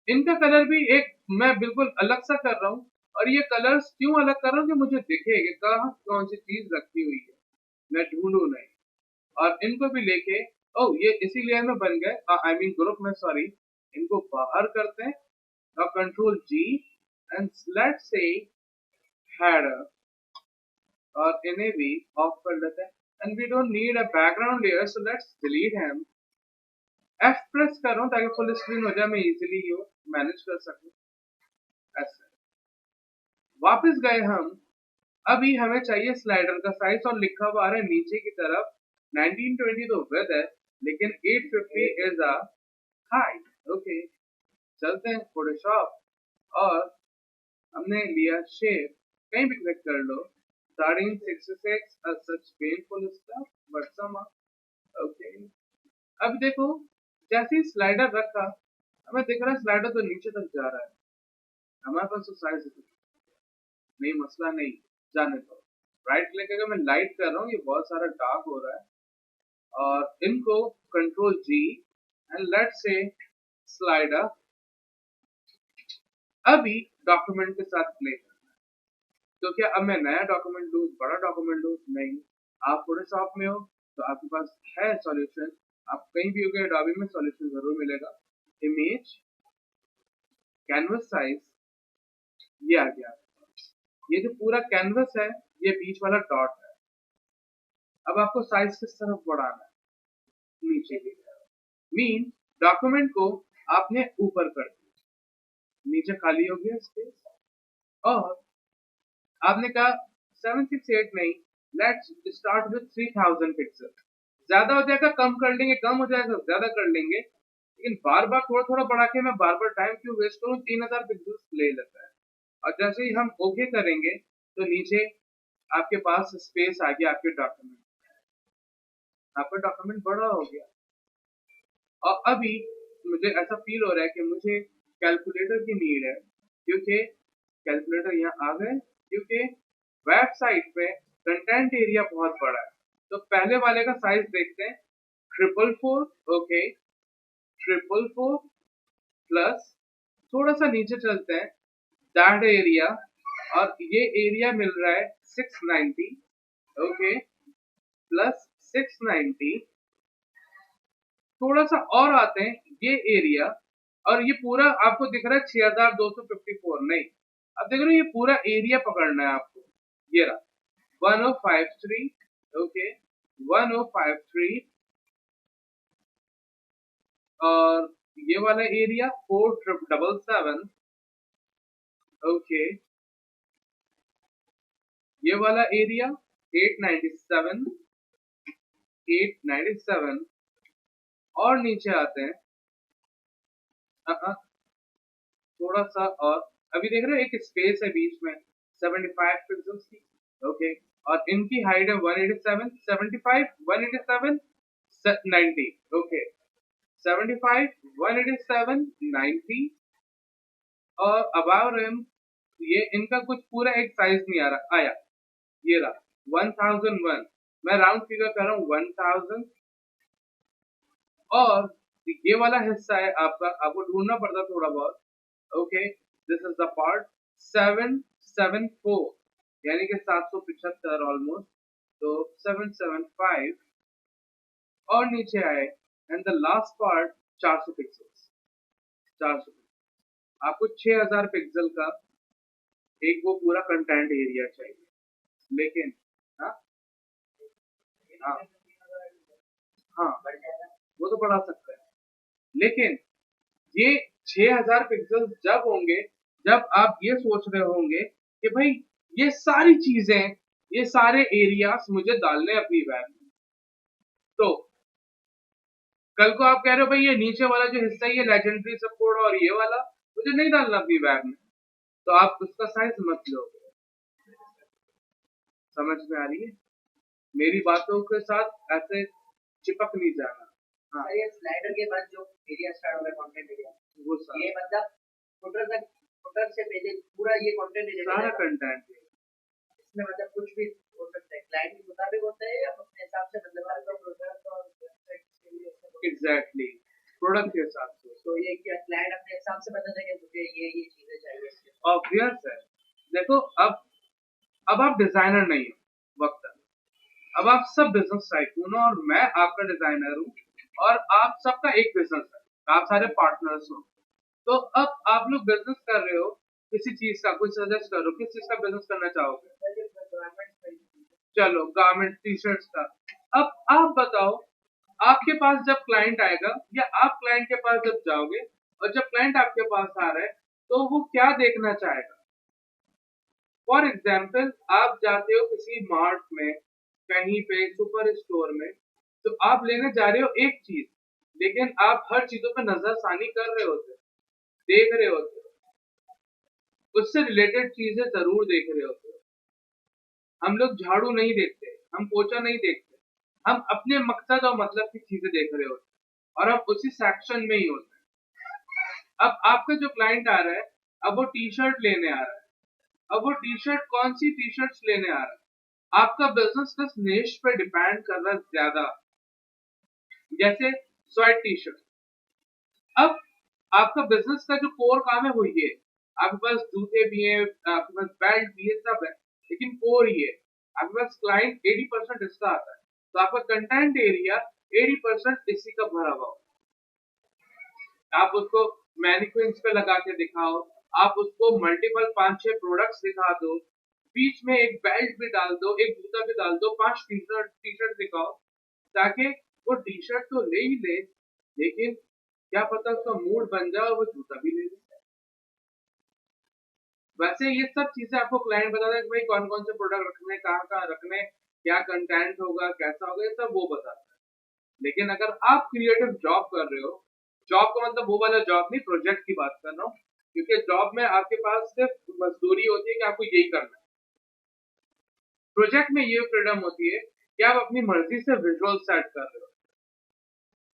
इनका कलर भी एक मैं बिल्कुल अलग सा कर रहा हूँ, और ये कलर्स क्यों अलग कर रहा हूँ कि मुझे दिखे कि कहाँ कौन सी चीज रखी हुई है, मैं ढूंढू नहीं। और इनको भी लेके, ओ ये इसी लेयर में बन गए, आई मीन ग्रुप में, सॉरी, इनको बाहर करते हैं और control G and let's say header, और इन्हें भी ऑफ कर लेते हैं, and we don't need a background layer, so let's delete him. F press कर रहा हूँ ताकि फुल स्क्रीन हो जाए, मैं इजीली ये मैनेज कर सकूं। ऐसे वापस गए हम, अभी हमें चाहिए स्लाइडर का साइज, और लिखा हुआ आ रहा है नीचे की तरफ 1920 तो विड्थ है, लेकिन 850 इज अ हाइट। ओके, चलते हैं फोटोशॉप, और हमने लिया शेप, कहीं भी क्लिक कर लो, 1366 such painful stuff but some. Okay, अब देखो जैसे ही स्लाइडर रखा, हमें दिख रहा है स्लाइडर तो नीचे तक जा रहा है, हमारे पास तो साइज नहीं, मसला नहीं, जाने दो। राइट क्लिक करके मैं लाइट कर रहा हूँ, ये बहुत सारा डार्क हो रहा है, और इनको control G and let's say slider. अभी डॉक्यूमेंट के साथ प्ले करना है, तो क्या अब मैं नया डॉक्यूमेंट लूँ, बड़ा डॉक्यूमेंट लूँ? नहीं, आप फोटोशॉप में हो तो आपके पास है सॉल्यूशन, आप कहीं भी होगे Adobe में सॉल्यूशन जरूर मिलेगा। इमेज, कैनवस साइज, ये आ गया। ये जो पूरा कैनवस है ये बीच वाला डॉट है। अब आपको साइज किस तरफ बढ़ाना है? नीचे की तरफ। मीन डॉक्यूमेंट को आपने ऊपर कर दिया, नीचे खाली हो गया स्पेस, और आपने कहा 768 नहीं, लेट्स स्टार्ट विद 3000 पिक्सल। ज्यादा हो जाएगा कम कर लेंगे, कम हो जाएगा ज्यादा कर लेंगे, लेकिन बार बार थोड़ा थोड़ा बढ़ा के मैं बार बार टाइम क्यों वेस्ट करूं? 3000 पिक्सल ले लेता है। और जैसे ही हम ओके करेंगे तो नीचे आपके पास स्पेस आ गया, आपका डॉक्यूमेंट बड़ा हो गया। और अभी मुझे ऐसा फील हो रहा है कि मुझे कैलकुलेटर की नीड है, क्योंकि कैलकुलेटर यहाँ आ गए, क्योंकि वेबसाइट पे कंटेंट एरिया बहुत बड़ा है। तो पहले वाले का साइज देखते हैं, 444, ओके 444 प्लस थोड़ा सा नीचे चलते हैं, दैट एरिया, और ये एरिया मिल रहा है 690, ओके प्लस 690, थोड़ा सा और आते हैं, ये एरिया, और ये पूरा आपको दिख रहा है 6254, नहीं, अब देख रहे हो ये पूरा एरिया पकड़ना है आपको, ये रहा 1053, ओके 1053, और ये वाला एरिया 4777, ओके ये वाला एरिया 897, 897, और नीचे आते हैं थोड़ा सा, और अभी देख रहे हो एक स्पेस है बीच में 75 पिक्सेल्स की, ओके, और इनकी हाइट है 187, 75, 187, 90, ओके 75, 187, 90, और अबाव रिम ये इनका कुछ पूरा एक साइज नहीं आ रहा, आया ये रहा 1001, मैं राउंड फिगर कर रहा हूँ 1000, और ये वाला हिस्सा है आपका, आपको ढूंढना पड़ता थोड़ा बहुत, okay this is the part 774, यानी कि 775 ऑलमोस्ट, तो 775, और नीचे आए and the last part 400 pixels, 400, आपको 6000 पिक्सल का एक वो पूरा कंटेंट एरिया चाहिए, लेकिन हाँ हाँ हाँ वो तो बढ़ा सकते हैं, लेकिन ये 6000 पिक्सल जब होंगे जब आप ये सोच रहे होंगे कि भाई ये सारी चीजें, ये सारे एरियाज मुझे डालने अपनी वेब में, तो कल को आप कह रहे हो भाई ये नीचे वाला जो हिस्सा है ये लेजेंडरी सपोर्ट और ये वाला मुझे नहीं डालना अपनी वेब में, तो आप उसका साइज मत लो। समझ में आ रही है? मेरी बातों के साथ ऐसे चिपक नहीं जाना। हाँ ये स्लाइडर के बाद जो एरिया स्टार्ट हो रहा है कंटेंट एरिया, वो सारा, ये मतलब फुटर तक, फुटर से पहले पूरा ये कंटेंट एरिया सारा कंटेंट इसमें मतलब कुछ भी हो सकता है, क्लाइंट के मुताबिक होता है या अपने हिसाब से, मतलब आपका प्रोडक्ट और वेबसाइट के लिए एग्जैक्टली प्रोडक्ट के हिसाब से, तो ये क्या क्लाइंट अपने हिसाब से बता देंगे मुझे ये चीजें चाहिए, ऑब्वियस है। देखो अब आप डिजाइनर नहीं हो वक्त, अब आप सब बिजनेस टाइकून हो, और मैं आपका डिजाइनर हूँ, और आप सबका एक बिजनेस है, आप सारे पार्टनर्स हो, तो अब आप लोग बिजनेस कर रहे हो किसी चीज का, कुछ सजेस्ट करो किस चीज का बिजनेस करना चाहोगे? चलो गारमेंट टी शर्ट्स का। अब आप बताओ, आपके पास जब क्लाइंट आएगा या आप क्लाइंट के पास जब जाओगे, और जब क्लाइंट आपके पास आ रहा है तो वो क्या देखना चाहेगा? फॉर एग्जाम्पल आप जाते हो किसी मार्ट में, कहीं पे सुपर स्टोर में, तो आप लेने जा रहे हो एक चीज, लेकिन आप हर चीजों पे नजरसानी कर रहे होते, देख रहे होते, उससे रिलेटेड चीजें जरूर देख रहे होते हो। हम लोग झाड़ू नहीं देखते, हम पोछा नहीं देखते, हम अपने मकसद और मतलब की चीजें देख रहे होते हैं, और हम उसी सेक्शन में ही होते हैं। अब आपका जो क्लाइंट आ रहा है, अब वो टी शर्ट लेने आ रहा है, अब वो टी शर्ट कौन सी टी शर्ट लेने आ रहा है, आपका बिजनेस किस निश पे डिपेंड कर रहा है ज्यादा, जैसे स्वेट टी शर्ट। अब आपका बिजनेस का जो कोर काम है वो ये, आपके पास जूते भी हैं, आपके पास बेल्ट भी है, सब है, लेकिन कोर ये, आपके पास क्लाइंट 80% इसका आता है, तो आपका कंटेंट एरिया 80% इसी का भरा हुआ होता है। आप उसको मैनिक्विन्स पे लगा के दिखाओ, आप उसको मल्टीपल 5-6 प्रोडक्ट्स दिखा दो, बीच में एक बेल्ट भी डाल दो, एक जूता भी डाल दो, 5 टी शर्ट दिखाओ, ताकि वो टी शर्ट तो ले ही ले, लेकिन क्या पता उसका मूड बन जाए और वो जूता भी ले ले। वैसे ये सब चीजें आपको क्लाइंट बताता है कि भाई कौन कौन से प्रोडक्ट रखने, कहाँ कहाँ रखने, क्या कंटेंट होगा, कैसा होगा, ये सब वो बताता है। लेकिन अगर आप क्रिएटिव जॉब कर रहे हो, जॉब का मतलब वो वाला जॉब नहीं, प्रोजेक्ट की बात कर रहा हूँ, क्योंकि जॉब में आपके पास सिर्फ मजदूरी होती है कि आपको यही करना है। प्रोजेक्ट में ये फ्रीडम होती है कि आप अपनी मर्जी से विजुअल सेट कर रहे हो,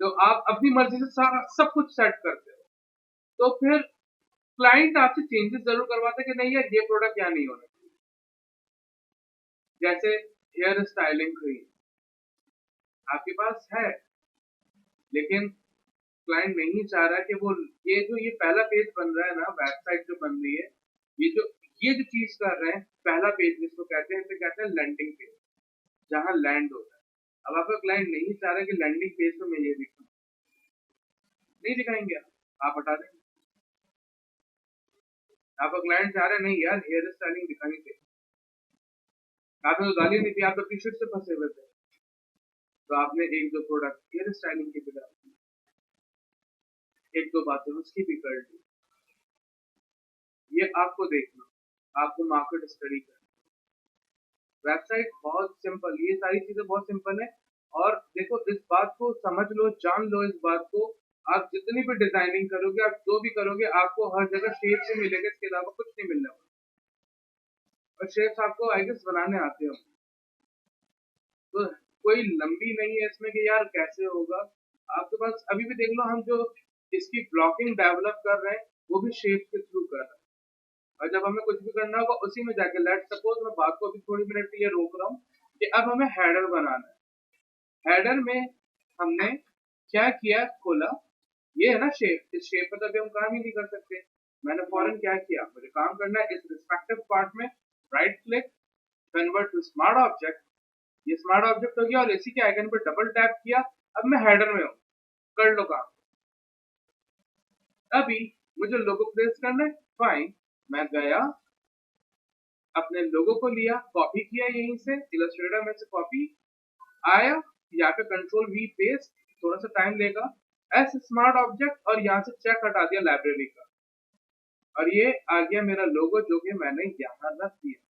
तो आप अपनी मर्जी से सारा सब कुछ सेट करते हो, तो फिर क्लाइंट आपसे चेंजेस जरूर करवाता है कि नहीं यार ये प्रोडक्ट यहाँ नहीं होना चाहिए। जैसे हेयर स्टाइलिंग क्रीम आपके पास है, लेकिन क्लाइंट नहीं चाह रहा कि वो ये पहला पेज बन रहा है ना, वेबसाइट जो बन रही है, ये जो चीज कर रहे हैं, पहला पेज जिसको कहते हैं, इसे कहते हैं लैंडिंग पेज, जहां लैंड होता है। अब आपका क्लाइंट नहीं चाह रहा कि लैंडिंग पेज पे मैं ये दिखाऊं, नहीं दिखाएंगे आप हटा देंगे। आपका क्लाइंट चाह रहा है नहीं यार हेयर स्टाइलिंग दिखानी चाहिए, आपने तो गाली नहीं दी, आप तो टी शर्ट से फंसे हुए थे, तो आपने एक दो प्रोडक्ट हेयर स्टाइलिंग की भी डाल दी, एक दो बातें उसकी भी कर दी। ये आपको देखना, आपको मार्केट स्टडी करना। वेबसाइट बहुत सिंपल, ये सारी चीजें बहुत सिंपल है। और देखो इस बात को समझ लो, जान लो इस बात को, आप जितनी भी डिजाइनिंग करोगे, आप जो भी करोगे, आपको हर जगह शेप से मिलेगा, इसके अलावा कुछ नहीं मिलने वाला। और शेप्स आपको आई गेस बनाने आते हो, तो कोई लंबी नहीं है इसमें कि यार कैसे होगा। आपके पास अभी भी देख लो, हम जो इसकी ब्लॉकिंग डेवलप कर रहे हैं वो भी शेप के थ्रू कर रहे हैं। और जब हमें कुछ भी करना होगा उसी में जाके, लेट सपोज मैं बात को अभी थोड़ी मिनट के लिए रोक रहा हूँ कि अब हमें हेडर बनाना है। हेडर में हमने क्या किया, खोला, ये है ना शेप, इस शेप पर तो अभी हम काम ही नहीं कर सकते। मैंने फौरन क्या किया, मुझे काम करना है इस रिस्पेक्टिव पार्ट में, right click, convert to smart object, ये स्मार्ट ऑब्जेक्ट हो गया, और इसी के आइकन पर डबल टैप किया, अब मैं हेडर में हूँ, कर लो काम। अभी मुझे लोगो प्लेस करना है, फाइन, मैं गया, अपने लोगो को लिया, कॉपी किया यहीं से इलस्ट्रेटर में से कॉपी, आया यहाँ पे कंट्रोल वी पेस्ट, थोड़ा सा टाइम लेगा, एस स्मार्ट ऑब्जेक्ट, और यहाँ से चेक हटा दिया लाइब्रेरी का, और ये आ गया मेरा लोगो जो कि मैंने यहाँ रख दिया।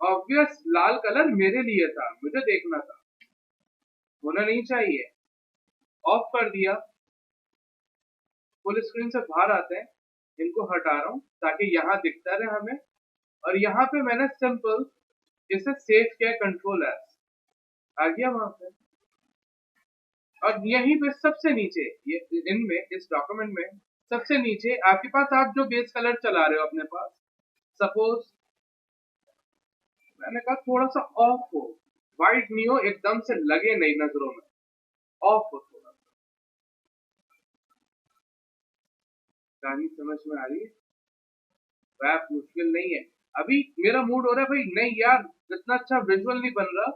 ऑब्वियस लाल कलर मेरे लिए था, मुझे देखना था, होना नहीं चाहिए, ऑफ कर दिया। फुल स्क्रीन से बाहर आते हैं, इनको हटा रहा हूँ ताकि यहाँ दिखता रहे हमें, और यहाँ पे मैंने सिंपल इसे सेव किया, कंट्रोल एस, आ गया वहां पे। और यहीं पे सबसे नीचे, ये इनमें इस डॉक्यूमेंट में सबसे नीचे आपके पास, आप जो बेस कलर चला रहे हो अपने पास, सपोज मैंने कहा थोड़ा सा ऑफ हो, व्हाइट नहीं हो, एकदम से लगे नहीं नजरों में, ऑफ हो थोड़ा सा। कहानी समझ में आ रही है? रैप मुश्किल नहीं है। अभी मेरा मूड हो रहा है भाई नहीं यार इतना अच्छा विजुअल नहीं बन रहा,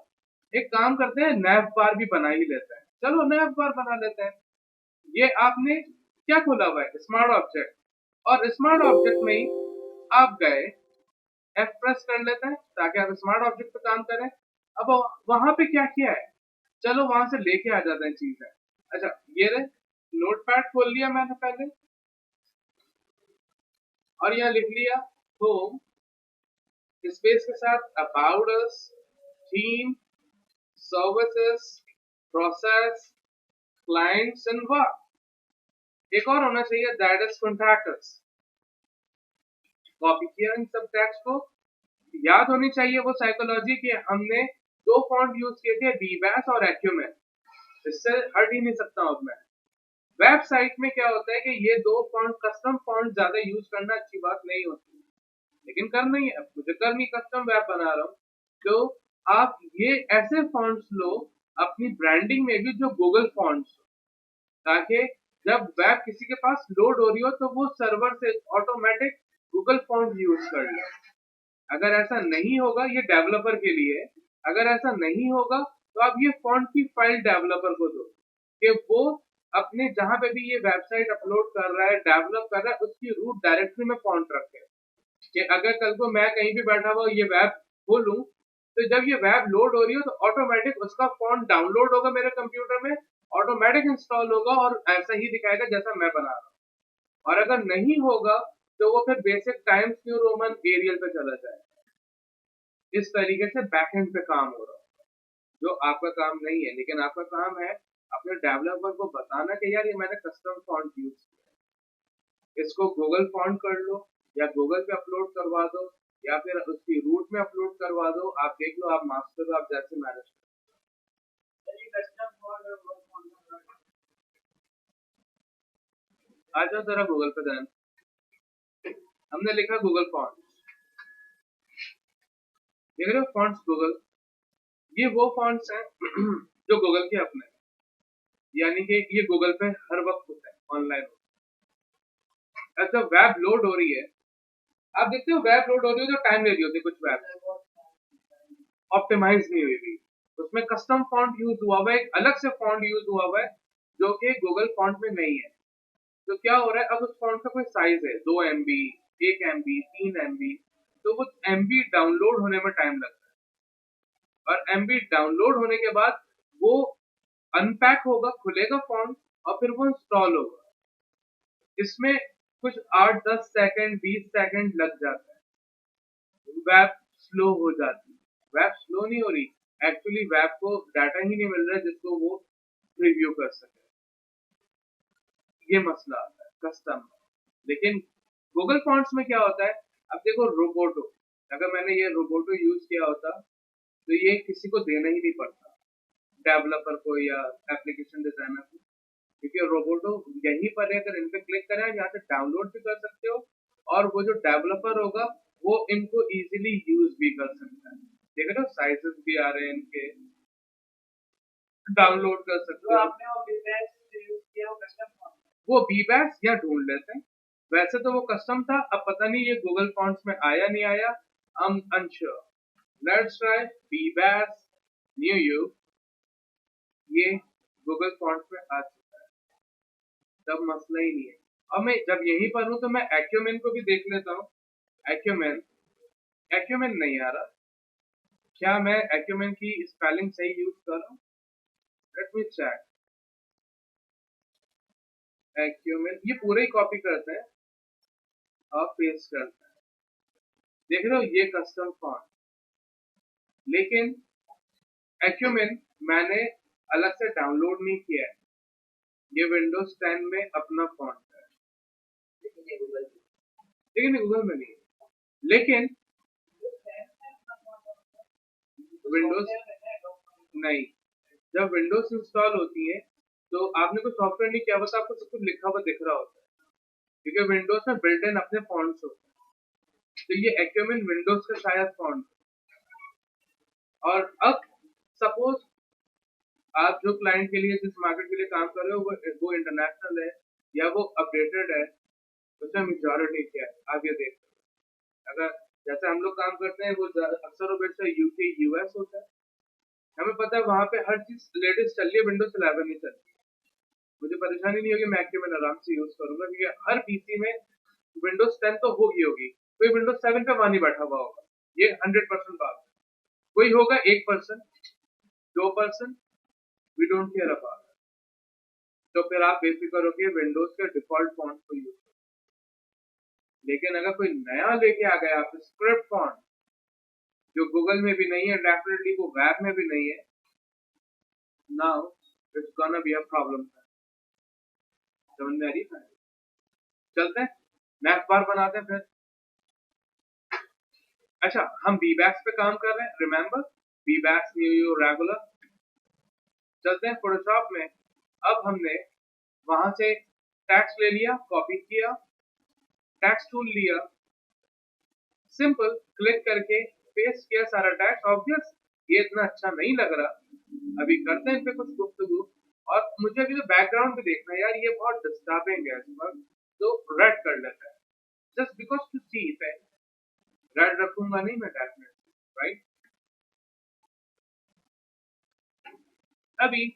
एक काम करते हैं नैव बार भी बना ही लेते हैं, चलो नैव बार बना लेते हैं। ये आपने क्या खोला हुआ है, स्मार्ट ऑब्जेक्ट, और स्मार्ट ऑब्जेक्ट में ही आप गए, एफ प्रेस कर लेते हैं ताकि आप स्मार्ट ऑब्जेक्ट पे काम करें। अब वहां पे क्या किया है, चलो वहां से लेके आ जाते हैं चीजें। अच्छा ये रहे, नोटपैड खोल लिया मैंने पहले, और यहाँ लिख लिया होम, स्पेस के साथ about us, theme, services, process, clients and work. एक और होना चाहिए, that is contact us. Copy किया इन सब टैग्स को, याद होनी चाहिए वो साइकोलॉजी कि हमने दो फॉन्ट यूज किए थे, डीबैस और एक्यूमेन, इससे हट ही नहीं सकता हूं मैं। वेबसाइट में क्या होता है कि ये दो फॉन्ट, कस्टम फॉन्ट ज्यादा यूज करना अच्छी बात नहीं होती, लेकिन करना ही है, अब मुझे करनी, कस्टम वेब बना रहा हूँ, तो आप ये ऐसे फॉन्ट्स लो अपनी ब्रांडिंग में भी जो गूगल फॉन्ट्स, ताकि जब वेब किसी के पास लोड हो रही हो तो वो सर्वर से ऑटोमेटिक गूगल फॉन्ट यूज कर ले। अगर ऐसा नहीं होगा, ये डेवलपर के लिए, अगर ऐसा नहीं होगा तो आप ये फॉन्ट की फाइल डेवलपर को दो कि वो अपने जहां पे भी ये वेबसाइट अपलोड कर रहा है, डेवलप कर रहा है, उसकी रूट डायरेक्टरी में फॉन्ट रखे कि अगर कल को मैं कहीं भी बैठा हुआ ये वेब खोलूं, तो जब ये वेब लोड हो रही हो तो ऑटोमेटिक उसका फॉन्ट डाउनलोड होगा मेरे कंप्यूटर में, ऑटोमेटिक इंस्टॉल होगा और ऐसा ही दिखाएगा जैसा मैं बना रहा हूँ। और अगर नहीं होगा तो वो फिर basic Times New Roman Arial पे चला जाएगा। इस तरीके से बैकएंड पे काम हो रहा है, जो आपका काम नहीं है, लेकिन आपका काम है अपने डेवलपर को बताना कि यार ये मैंने कस्टम फॉन्ट यूज किया, इसको गूगल फॉन्ट कर लो या गूगल पे अपलोड करवा दो या फिर उसकी रूट में अपलोड करवा दो। आप देख लो, आप मास्टर हो, आप जैसे मैनेज आ जाओ जरा गूगल पे। देन हमने लिखा गूगल फॉन्ट, देख रहे हो फॉन्ट्स गूगल, ये वो फॉन्ट्स हैं जो गूगल के अपने हैं, यानी कि ये गूगल पे हर वक्त होता है ऑनलाइन। जब वेब लोड हो रही है, आप देखते हो वेब लोड हो रही है तो टाइम ले रही होती है, कुछ वेब ऑप्टिमाइज नहीं हुई थी, उसमें कस्टम फॉन्ट यूज हुआ हुआ है, एक अलग से फॉन्ट यूज हुआ हुआ है जो कि गूगल फॉन्ट में नहीं है। तो क्या हो रहा है, अब उस फॉन्ट का कोई साइज है 2 MB, 1 MB, 3 MB, तो वो MB डाउनलोड होने में टाइम लगता है, और MB डाउनलोड होने के बाद वो अनपैक होगा, खुलेगा फॉन्ट और फिर वो इंस्टॉल होगा। इसमें कुछ 8-10 सेकंड 20 सेकंड लग जाता है, वेब स्लो हो जाती है। वेब स्लो नहीं हो रही, एक्चुअली वेब को डाटा ही नहीं मिल रहा है जिसको वो प्रीव्यू कर सके, ये मसला आता है कस्टम में। लेकिन गूगल फॉन्ट्स में क्या होता है, अब देखो रोबोटो, अगर मैंने ये रोबोटो यूज किया होता तो ये किसी को देना ही नहीं पड़ता, डेवलपर को या एप्लीकेशन डिजाइनर को, क्योंकि रोबोटो यहीं पर है, अगर इन पे क्लिक करें यहाँ से डाउनलोड भी कर सकते हो, और वो जो डेवलपर होगा वो इनको इजीली यूज भी कर सकता है। देख रहे हो साइजेस भी आ रहे हैं इनके, डाउनलोड कर सकते हो। वो बीबैक्स या ढूंढ लेते हैं, वैसे तो वो कस्टम था, अब पता नहीं ये गूगल फॉन्ट्स में आया नहीं आया, I'm unsure. Let's try Bebas Neue यू, ये गूगल फॉन्ट्स में आ चुका है, तब मसला ही नहीं है। अब मैं जब यहीं पर हूं तो मैं एक्यूमेन को भी देख लेता हूँ। एक्यूमेन, एक्यूमेन नहीं आ रहा, क्या मैं एक्यूमेन की स्पेलिंग सही यूज कर रहा हूँ? Let me check. एक्यूमेन, ये पूरे ही कॉपी करते हैं और पेस्ट करते हैं, देख रहे हो ये कस्टम फॉन्ट, लेकिन एक्यूमेन मैंने अलग से डाउनलोड नहीं किया है, ये विंडोज 10 में अपना फॉन्ट है, लेकिन ये गूगल में नहीं है। लेकिन विंडोज नहीं, जब विंडोज इंस्टॉल होती है तो आपने कोई सॉफ्टवेयर नहीं किया होता, आपको सब कुछ लिखा हुआ दिख रहा होता है, क्योंकि विंडोज में बिल्ट इन अपने फॉन्ट्स होते हैं। तो ये एक्यूमेन विंडोज का शायद फॉन्ट, और अब सपोज आप जो क्लाइंट के लिए, जिस मार्केट के लिए काम कर रहे हो, वो इंटरनेशनल है या वो अपडेटेड है, उसमें मेजॉरिटी क्या है आप ये देख सकते। अगर जैसे हम लोग काम करते हैं वो अक्सर से यूके यूएस होता है, हमें पता है वहां पे हर चीज लेटेस्ट चल रही है, विंडोज 11 नहीं चल रही, मुझे परेशानी नहीं होगी, मैं एक्यूमेन आराम से यूज करूंगा, क्योंकि हर पीसी में विंडोज 10 तो होगी, कोई विंडोज 7 पे वहां नहीं बैठा हुआ होगा, ये 100% बात है। कोई होगा 1%, 2%, वी डोंट केयर अबाउट, तो फिर आप बेफिक्र होकर विंडोज के डिफॉल्ट फॉन्ट को यूज करो। लेकिन अगर कोई नया लेके आ गया आप स्क्रिप्ट फॉन्ट, जो गूगल में भी नहीं है, डेफिनेटली वो वेब में भी नहीं है, now it's gonna be a problem. समझ में आ रही है? चलते हैं नेक्स्ट बार बनाते हैं फिर। अच्छा, हम बीबैक्स पे काम कर रहे हैं, रिमेंबर बीबैक्स न्यू यू रेगुलर। चलते हैं फोटोशॉप में, अब हमने वहां से टेक्स्ट ले लिया, कॉपी किया, टेक्स्ट टूल लिया, सिंपल क्लिक करके पेस्ट किया सारा टेक्स्ट। ऑब्वियस ये इतना अच्छा नहीं लग रहा, अभी करते हैं इन पे कुछ गुफ्तगू, और मुझे अभी तो बैकग्राउंड भी देखना है यार, ये बहुत डिस्टर्बिंग है इस वक्त, तो रेड कर लेते हैं just because to see effect, red रखूंगा नहीं मैं डेफिनेटली, राइट। अभी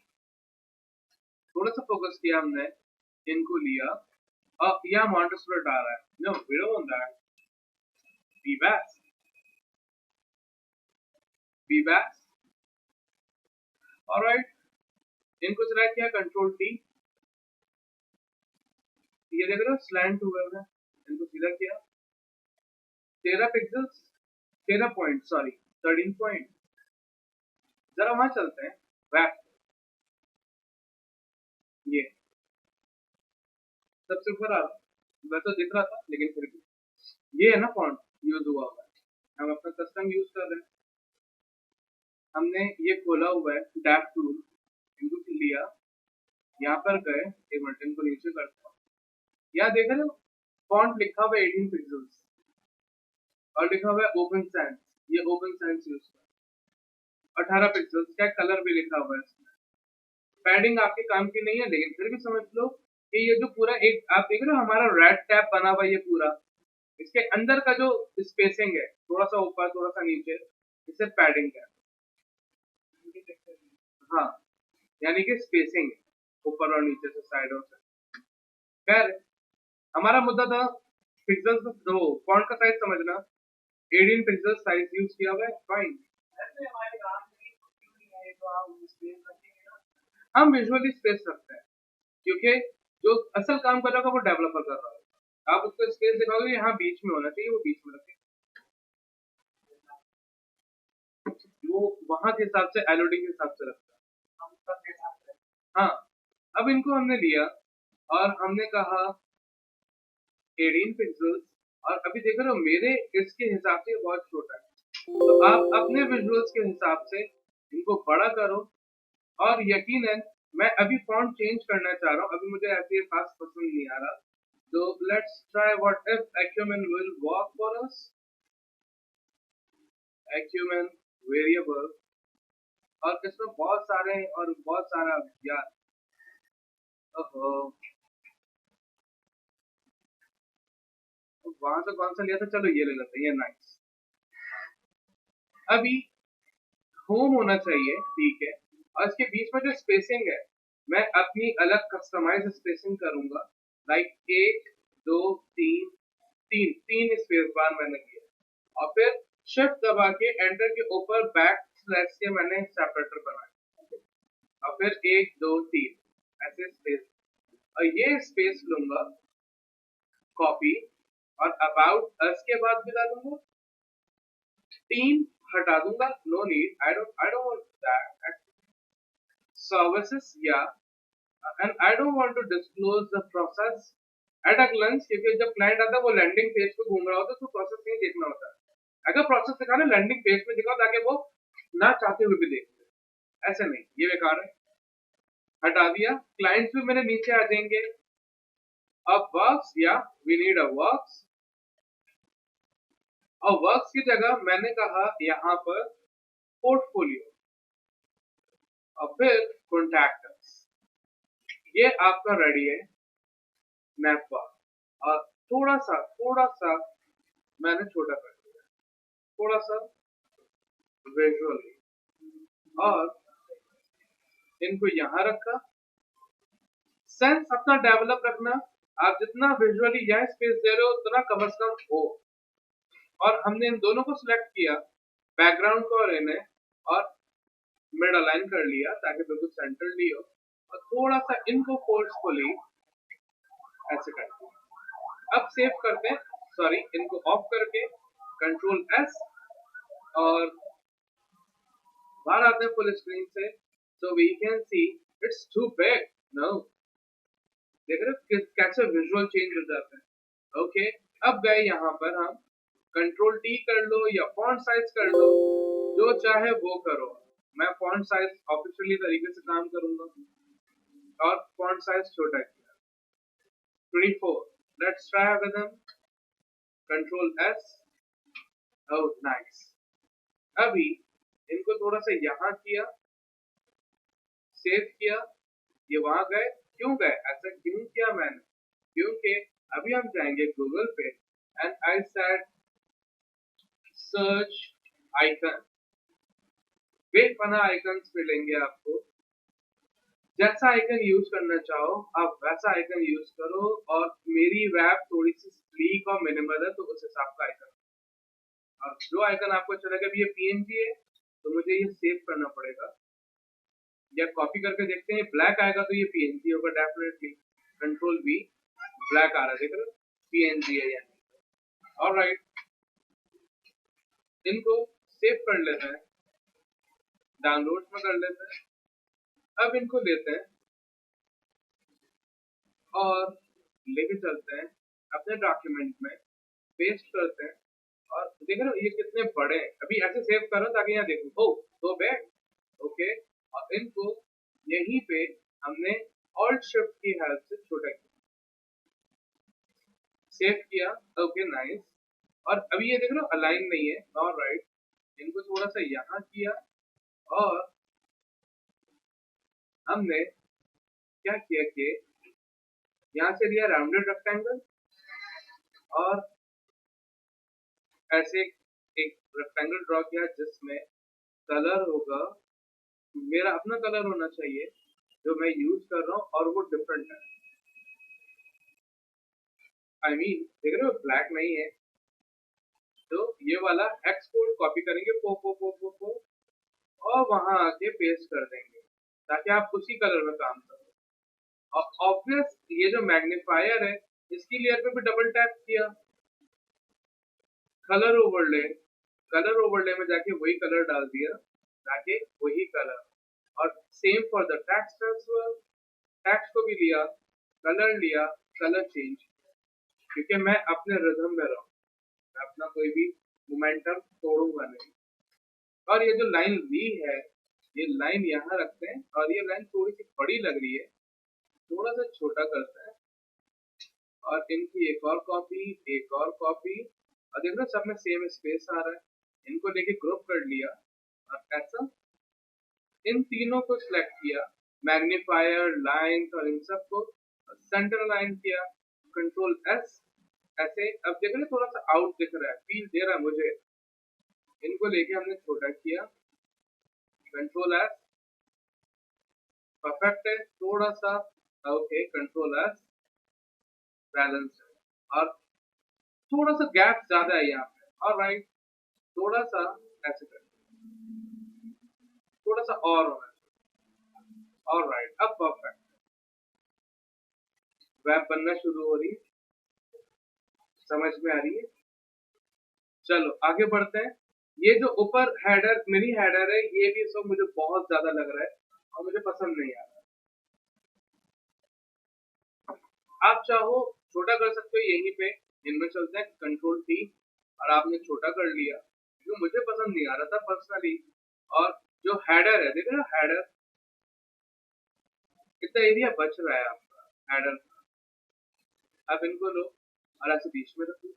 थोड़ा सा फोकस किया हमने, इनको लिया, और यहाँ मॉन्टेसोरेट आ रहा है, no we don't want that, be back, be back, alright, इनको सिलेक्ट किया, कंट्रोल टी, ये देख रहे हो स्लैंट हुए हैं, इनको सीधा किया, 13 पिक्सल्स, 13 पॉइंट, सॉरी 13 पॉइंट, जरा वहां चलते हैं, बैक, ये सबसे ऊपर आ रहा, मैं तो दिख रहा था लेकिन फिर भी ये है ना फॉन्ट यूज हुआ हुआ है, हम अपना कस्टम यूज कर रहे हैं, हमने ये खोला हुआ है डैप टूल, इनको लिया, यहाँ पर गए, एक मिनट इनको नीचे करता हूँ, यहाँ देख रहे हो फॉन्ट लिखा हुआ है 18 पिक्सल्स और लिखा हुआ है ओपन सैंस, ये ओपन सैंस यूज कर 18 पिक्सल्स, क्या कलर भी लिखा हुआ है इसमें, पैडिंग आपके काम की नहीं है, लेकिन फिर भी समझ लो कि ये जो पूरा एक आप देख रहे हो हमारा रेड टैप बना हुआ, ये पूरा इसके अंदर का जो स्पेसिंग है, थोड़ा सा ऊपर थोड़ा सा नीचे, इसे पैडिंग है, हाँ, यानी कि स्पेसिंग है ऊपर और नीचे से, साइडों से, खैर हमारा मुद्दा था पिक्सल्स, दो फॉन्ट का साइज समझना, 18 पिक्सल साइज यूज किया हुआ है, फाइन, हम विजुअली स्पेस रखते हैं, क्योंकि जो असल काम कर रहा होगा वो डेवलपर कर रहा होगा, आप उसको स्पेस दिखाओगे यहाँ बीच में होना चाहिए, वो बीच में रखें, वो वहां के हिसाब से एलओडी के हिसाब से रखता है, हाँ, अब इनको हमने लिया और हमने कहा 18 पिक्सल्स, और अभी देख रहे हो मेरे इसके हिसाब से बहुत छोटा है, तो आप अपने विजुअल्स के हिसाब से इनको बड़ा करो, और यकीनन मैं अभी फॉन्ट चेंज करना चाह रहा हूँ, अभी मुझे ऐसे खास पसंद नहीं आ रहा, तो let's try what if Acumen will work for us, Acumen variable, और इसमें बहुत सारे और बहुत सारा यार, ओहो, वहां से कौन सा लिया था, चलो ये ले लेते हैं, ये नाइस, अभी होम होना चाहिए, ठीक है, और इसके बीच में जो स्पेसिंग है मैं अपनी अलग कस्टमाइज स्पेसिंग करूंगा, लाइक 1 2 3 तीन तीन स्पेस बार मैंने किया, और फिर शिफ्ट दबा के एंटर के ऊपर बैक स्लैश के मैंने सेपरेटर बनाया, और फिर 1 2 3 ऐसे स्पेस, और ये स्पेस लूंगा कॉपी, और अबाउट अस के बाद भी डालूंगा, टीम हटा दूंगा, no need, I don't want that, services या, and I don't want to disclose the process at a glance, क्योंकि जब क्लाइंट आता है वो लैंडिंग पेज पे घूम रहा होता है, तो प्रोसेस नहीं देखना होता है, अगर प्रोसेस दिखाना लैंडिंग पेज पे दिखाओ ताकि वो ना चाहते हुए भी देख ले, ऐसे नहीं, ये बेकार है, हटा दिया, क्लाइंट्स भी मेरे नीचे आ जाएंगे, अब वर्क्स या वी नीड अ वर्क्स, और वर्क्स की जगह मैंने कहा यहाँ पर पोर्टफोलियो, और फिर कॉन्टैक्ट्स, ये आपका रेडी है मैप बार, और थोड़ा सा मैंने छोटा कर दिया, थोड़ा सा विजुअली, और इनको यहाँ रखा, सेंस अपना डेवलप रखना, आप जितना विजुअली यहाँ स्पेस दे रहे हो उतना कम से कम हो, और हमने इन दोनों को सिलेक्ट किया, बैकग्राउंड को और इन्हें, और मिड अलाइन कर लिया ताकि बिल्कुल सेंटरली हो, और थोड़ा सा इनको फोर्सफुली ऐसे करते हैं, अब सेव करते हैं, सॉरी इनको ऑफ करके कंट्रोल एस, और बाहर आते हैं फुल स्क्रीन से, so we can see it's too big, no, देख रहे हो कैसे विजुअल चेंज हो जाता है, ओके, अब गए यहाँ पर हम कंट्रोल टी कर लो या फॉन्ट साइज कर लो, जो चाहे वो करो, मैं फॉन्ट साइज ऑफिशियली तरीके से काम करूंगा, और फॉन्ट साइज छोटा किया, 24, let's try with him, control S, oh nice, अभी इनको थोड़ा सा यहाँ किया, सेव किया, ये वहां गए, क्यों गए, ऐसा क्यों किया मैंने, क्योंकि अभी हम जाएंगे गूगल पे, and I said search icon, बेपना आइकन्स मिलेंगे आपको, जैसा आइकन यूज करना चाहो आप वैसा आइकन यूज करो, और मेरी वेब थोड़ी सी स्लीक और मिनिमल है तो उस हिसाब का आइकन, और जो आइकन आपको अच्छा लगे, अभी ये पीएनजी है तो मुझे ये सेव करना पड़ेगा, या कॉपी करके देखते हैं, ब्लैक आएगा तो ये पीएनजी होगा डेफिनेटली, कंट्रोल वी, ब्लैक आ रहा है देख रहे हो, पीएनजी है यानी। ऑलराइट, इनको सेव कर लेते हैं, डाउनलोड में कर लेते हैं। अब इनको लेते हैं और लेके चलते हैं अपने डॉक्यूमेंट में, पेस्ट करते हैं, और देख रहे हो ये कितने बड़े हैं। अभी ऐसे सेव करो ताकि यहाँ देखो, ओ दो बैग, ओके। और इनको यहीं पे हमने ऑल्ट शिफ्ट की हेल्प से छोटा किया, सेव किया, ओके नाइस। और अभी ये देख रहे हो अलाइन नहीं है, ऑलराइट, इनको थोड़ा सा यहाँ किया, और हमने क्या किया कि यहाँ से लिया राउंडेड रेक्टेंगल, और ऐसे एक रेक्टेंगल ड्रॉ किया जिसमें कलर होगा, मेरा अपना कलर होना चाहिए जो मैं यूज कर रहा हूँ, और वो डिफरेंट है, आई मीन देख रहे हो ब्लैक नहीं है, तो ये वाला एक्सपोर्ट कॉपी करेंगे पो, और वहां आके पेस्ट कर देंगे ताकि आप उसी कलर में काम करो। और ऑब्वियस ये जो मैग्नीफायर है इसकी लेयर पे भी डबल टैप किया, कलर ओवरले, कलर ओवरले में जाके वही कलर डाल दिया ताकि वही कलर, और same for the text transfer, text को भी लिया, कलर लिया, कलर चेंज, क्योंकि मैं अपने रिदम में रहूं, मैं अपना कोई भी मोमेंटम तोड़ूंगा नहीं। और ये जो लाइन ली है, ये लाइन यहाँ रखते हैं, और ये लाइन थोड़ी सी बड़ी लग रही है, थोड़ा सा छोटा करते हैं, और इनकी एक और कॉपी, एक और कॉपी, और देख लो सब में सेम स्पेस आ रहा है, इनको लेके ग्रुप कर लिया, और ऐसा इन तीनों को सिलेक्ट किया, मैग्नीफायर, लाइन और इन सबको सेंटर लाइन किया, कंट्रोल एस, ऐसे। अब देख रहे थोड़ा सा आउट दिख रहा है, फील दे रहा है मुझे, इनको लेके हमने छोटा किया, कंट्रोल एस, परफेक्ट है, थोड़ा सा ओके, कंट्रोल एस, बैलेंस है, और थोड़ा सा गैप ज्यादा है यहाँ पे, ऑलराइट, थोड़ा सा ऐसे कर, थोड़ा सा और होना चाहिए, ऑलराइट, अब परफेक्ट, वेब बनना शुरू हो रही है, समझ में आ रही है। चलो आगे बढ़ते हैं। ये जो ऊपर हेडर, मेरी हेडर है, ये भी सब मुझे बहुत ज्यादा लग रहा है और मुझे पसंद नहीं आ रहा है। आप चाहो छोटा कर सकते हो, यहीं पे इनमें चलते हैं, कंट्रोल टी, और आपने छोटा कर लिया, जो मुझे पसंद नहीं आ रहा था पर्सनली। और जो हेडर है, देखो ना हेडर, कितना एरिया बच रहा है आपका हेडर, अब इनको लो और ऐसे बीच में रखो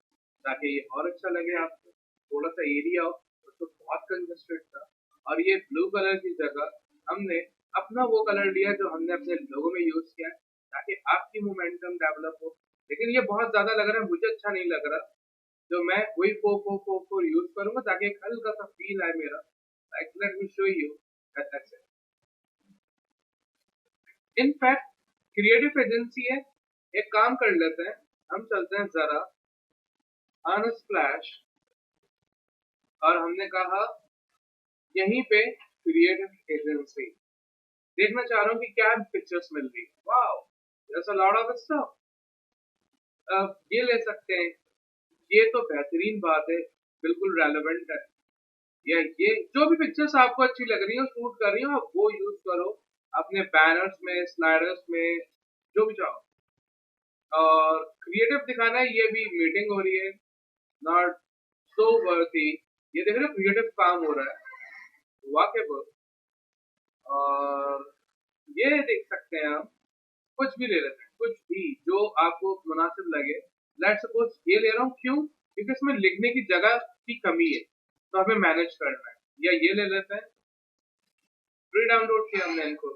ताकि ये और अच्छा लगे आपको, थोड़ा सा एरिया हो, तो बहुत कंजस्टेड था। और ये ब्लू कलर की जगह हमने अपना वो कलर लिया जो हमने अपने लोगो में यूज किया है, ताकि आपकी मोमेंटम डेवलप हो। लेकिन ये बहुत ज्यादा लग रहा है, मुझे अच्छा नहीं लग रहा, तो मैं वही फोर यूज करूंगा ताकि एक हल्का सा फील आए मेरा, like let me show you ऐसे। इनफैक्ट क्रिएटिव एजेंसी है, एक काम कर लेते हैं, हम चलते हैं जरा अनस्प्लैश, और हमने कहा यहीं पे क्रिएटिव एजेंसी, देखना चाह रहा हूँ कि क्या पिक्चर्स मिल रही है। Wow, there's a lot of stuff। अब ये ले सकते हैं, ये तो बेहतरीन बात है, बिल्कुल रेलेवेंट है, या ये जो भी पिक्चर्स आपको अच्छी लग रही हो, शूट कर रही हो, आप वो यूज करो अपने बैनर्स में, स्लाइडर्स में, जो भी चाहो। और क्रिएटिव दिखाना है, ये भी मीटिंग हो रही है, नॉट सो वर्थी, ये देख रहे हो क्रिएटिव काम हो रहा है, वाकई। और ये देख सकते हैं हम, कुछ भी ले लेते हैं, कुछ भी जो आपको मुनासिब लगे। लेट सपोज ये ले रहा हूँ, क्यों? क्योंकि इसमें लिखने की जगह की कमी है, तो हमें मैनेज करना है, या ये ले लेते हैं, प्री डाउनलोड किया हमने इनको,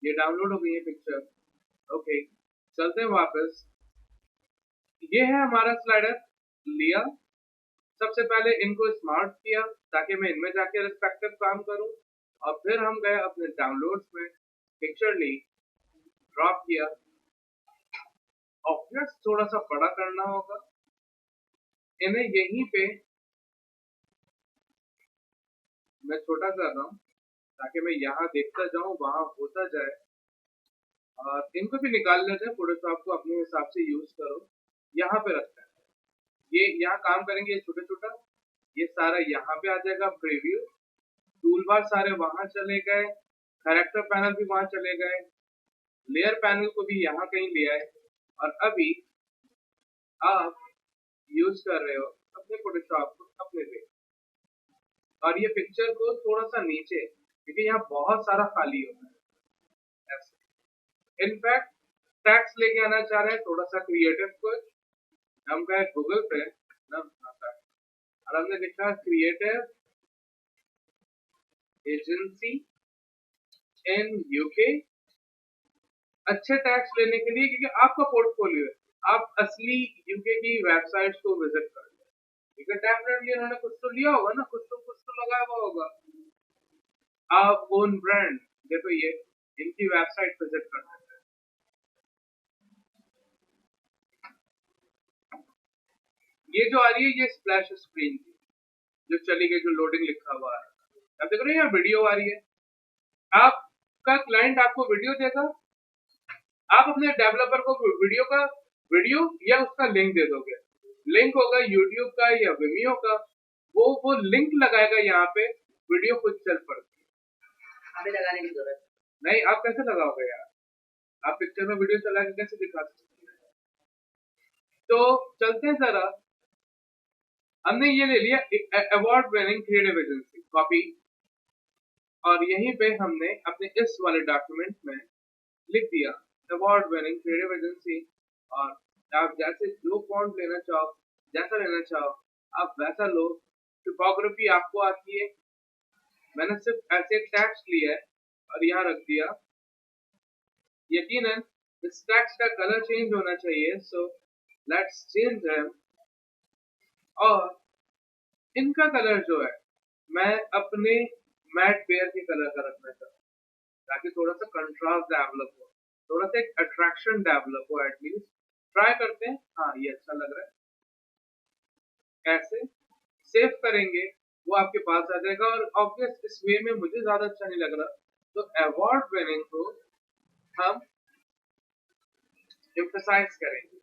ये डाउनलोड हो गई है पिक्चर, ओके। चलते हैं वापस, ये है हमारा स्लाइडर, लिया, सबसे पहले इनको स्मार्ट किया ताकि मैं इनमें जाके रिस्पेक्टिव काम करूं, और फिर हम गए अपने डाउनलोड्स में, पिक्चर ली, ड्रॉप किया, ऑब्जेक्ट थोड़ा सा बड़ा करना होगा, इन्हें यहीं पे मैं छोटा कर रहा हूँ ताकि मैं यहाँ देखता जाऊँ, वहां होता जाए, और इनको भी निकाल लेते हैं। फोटोशॉप को अपने हिसाब से यूज करो। यहाँ पे रखते हैं, ये यहाँ काम करेंगे, ये छोटा छोटा, ये सारा यहाँ पे आ जाएगा। प्रीव्यू, टूल बार सारे वहां चले गए, कैरेक्टर पैनल भी वहां चले गए, लेयर पैनल को भी यहाँ कहीं ले आए, और अभी आप यूज कर रहे हो अपने फोटोशॉप को अपने पे, और ये पिक्चर को थोड़ा सा नीचे, क्योंकि यहाँ बहुत सारा खाली होता है ऐसे। इनफैक्ट टैक्स लेके आना चाह रहे हैं, थोड़ा सा क्रिएटिव कुछ। हम गए गूगल पे ना, और हमने लिखा क्रिएटिव एजेंसी इन यूके, अच्छे टैक्स लेने के लिए, क्योंकि आपका पोर्टफोलियो है, आप असली यूके की वेबसाइट्स को विजिट कर, ठीक है। डेफिनेटली उन्होंने कुछ तो लिया होगा ना, कुछ तो लगाया हुआ होगा। आप ओन ब्रांड देखो, ये इनकी वेबसाइट विजिट कर सकते हैं। ये जो आ रही है, ये स्प्लैश स्क्रीन की जो चली गई, जो लोडिंग लिखा हुआ है, आप देख रहे हो, यहाँ वीडियो आ रही है। आपका क्लाइंट आपको वीडियो देगा, आप अपने डेवलपर को वीडियो या उसका लिंक दे दोगे। लिंक होगा यूट्यूब का या विमियो का, वो लिंक लगाएगा यहाँ पे, वीडियो खुद चल पड़ती है, हमें लगाने की जरूरत नहीं। आप कैसे लगाओगे यार, आप पिक्चर में वीडियो चला के कैसे दिखा सकते हैं? तो चलते हैं जरा, हमने ये ले लिया award winning creative agency copy, और यहीं पे हमने अपने इस वाले डॉक्यूमेंट में लिख दिया अवार्ड विनिंग क्रिएटिव एजेंसी। और आप जैसे जो फॉन्ट लेना चाहो, जैसा लेना चाहो आप वैसा लो। टिपोग्राफी आपको आती है, मैंने सिर्फ ऐसे टैक्स लिया है और यहाँ रख दिया। यकीनन इस टैक्स का कलर चेंज होना चाहिए, सो लेट्स चेंज देम। और इनका कलर जो है, मैं अपने मैट पेयर के कलर का रखना चाहता हूँ, ताकि थोड़ा सा कंट्रास्ट डेवलप हो, थोड़ा सा एक अट्रैक्शन डेवलप हो। एटलीस्ट ट्राई करते हैं। हाँ, ये अच्छा लग रहा है। कैसे सेव करेंगे वो आपके पास आ जाएगा, और ऑब्वियस इस वे में मुझे ज्यादा अच्छा नहीं लग रहा, तो अवार्ड विनिंग को हम एम्फसाइज करेंगे,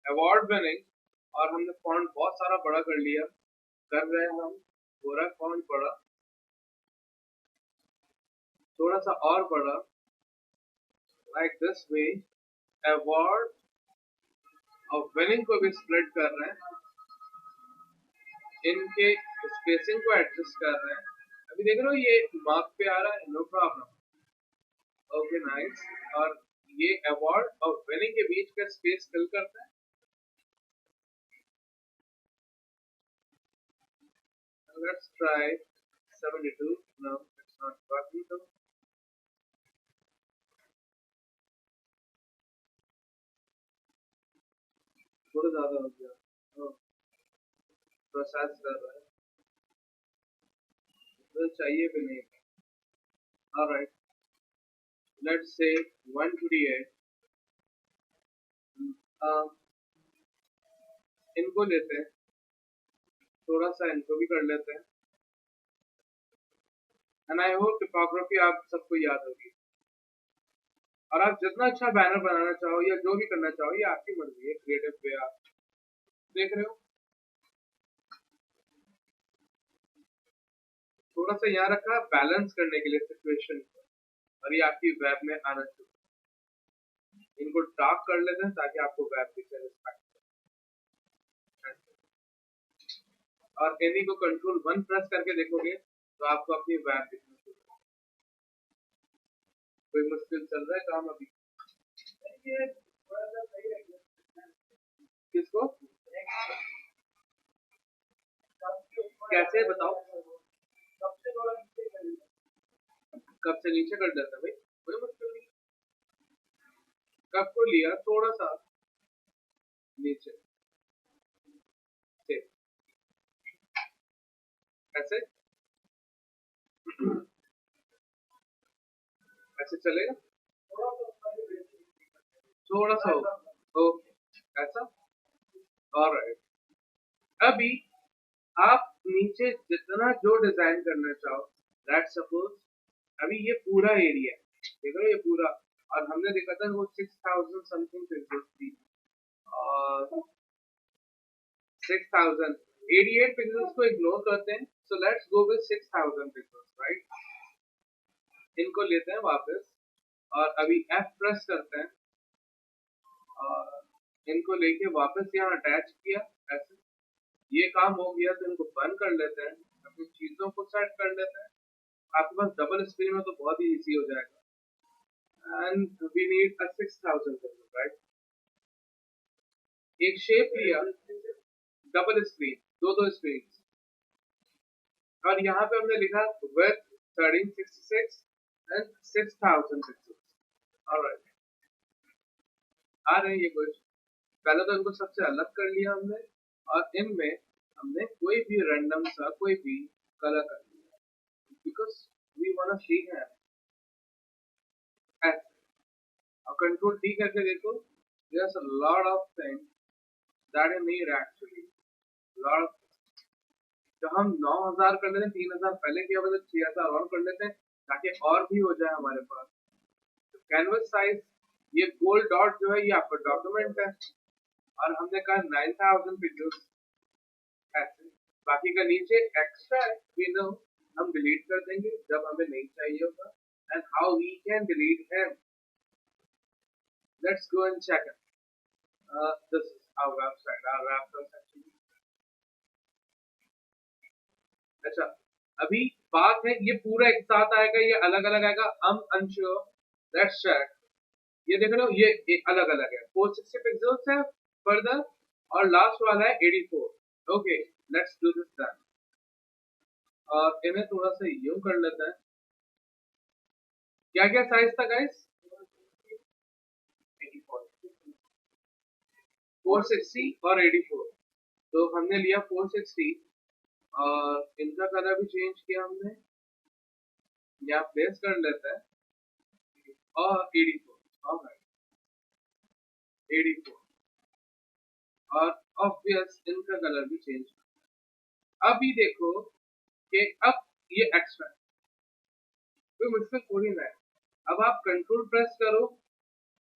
अवार्ड विनिंग। और हमने फॉन्ट बहुत सारा बड़ा कर लिया, कर रहे हैं हम पूरा फॉन्ट बड़ा, थोड़ा सा और बड़ा, लाइक दिस वे। अवार्ड और विनिंग को भी स्प्लिट कर रहे हैं, इनके स्पेसिंग को एडजस्ट कर रहे हैं। अभी देख रहे हो ये मार्क पे आ रहा है, नो प्रॉब्लम, ओके नाइस। और ये अवार्ड और विनिंग के बीच का स्पेस फिल करते हैं। Let's try 72, no it's not working, तो थोड़ा ज्यादा हो गया, प्रोसेस कर रहा है, तो चाहिए भी नहीं। ऑलराइट, लेट्स से 128, इनको लेते हैं, थोड़ा सा इनको भी कर लेते हैं। एंड आई होप टिपोग्राफी आप सबको याद होगी, और आप जितना अच्छा बैनर बनाना चाहो या जो भी करना चाहो, ये आपकी मर्जी है, क्रिएटिव पे आप देख रहे हो। थोड़ा सा यहाँ रखा बैलेंस करने के लिए सिचुएशन को, और ये आपकी वेब में आना चाहिए। इनको डार्क कर लेते हैं ताकि आपको वेब दिखे रिस्पेक्ट, और इन्हीं को कंट्रोल 1 प्रेस करके देखोगे तो आपको अपनी वेब दिखना चाहिए। कोई मुश्किल चल रहा है काम अभी? किसको कैसे बताओ? कब से नीचे कर देता भाई, कोई मुश्किल नहीं। कब को लिया थोड़ा सा नीचे से, ऐसे ऐसे चलेगा। थोड़ा सा होगा, ओके ऐसा। ऑलराइट, अभी आप नीचे जितना जो डिजाइन करना चाहो, लेट्स सपोज अभी ये पूरा एरिया है, देख रहे हो ये पूरा, और हमने देखा था वो 6000 समथिंग पिक्सेल्स थी, और 6088 पिक्सेल्स को इग्नोर करते हैं, so let's go with 6000 pixels, right. इनको लेते हैं वापस, और अभी F प्रेस करते हैं, और इनको लेके वापस यहाँ अटैच किया ऐसे, ये काम हो गया तो इनको बंद कर लेते हैं, अपनी चीजों को सेट कर लेते हैं। आपके पास डबल स्क्रीन हो तो बहुत ही इजी हो जाएगा, and we need a 6000 right. एक शेप लिया, डबल स्क्रीन, दो स्क्रीन, और यहाँ पे हमने लिखा विथ 1366 एंड 6000 पिक्सेल्स, ऑलराइट। आ रहे हैं ये कुछ, पहले तो इनको सबसे अलग कर लिया हमने, और इनमें हमने कोई भी रैंडम सा कोई भी कलर कर लिया, बिकॉज वी वांट सी है ऐसे। और कंट्रोल डी करके देखो, there's a lot of things that you need actually, lot of, तो हम 9000 कर लेते हैं, 3000 पहले किया हुआ, 6000 और कर लेते हैं ताकि और भी हो जाए हमारे पास। तो कैनवस साइज, ये गोल्ड डॉट जो है ये आपका डॉक्यूमेंट है, और हमने कहा 9000 पिक्सेल्स ऐसे, बाकी का नीचे एक्स्ट्रा है, वी नो, हम डिलीट कर देंगे जब हमें नहीं चाहिए होगा। And how we can delete him, let's go and check it. This is our website, our website actually. अच्छा, अभी बात है ये पूरा एक साथ आएगा, ये अलग अलग आएगा, हम अनश्योर, लेट्स चेक। ये देख रहे हो ये एक अलग अलग है, 460 पिक्सेल्स है फर्दर, और लास्ट वाला है 84। Okay, let's do this done, और इन्हें थोड़ा सा यूं कर लेते हैं। क्या क्या साइज था गाइस? 460 और 84, तो हमने लिया 460, और इनका कलर भी चेंज किया हमने, यहाँ प्लेस कर लेते हैं, और 84, ऑलराइट 84, और ऑब्वियस इनका कलर भी चेंज। अभी देखो कि अब ये एक्स्ट्रा कोई मुश्किल थोड़ी ना है। अब आप कंट्रोल प्रेस करो,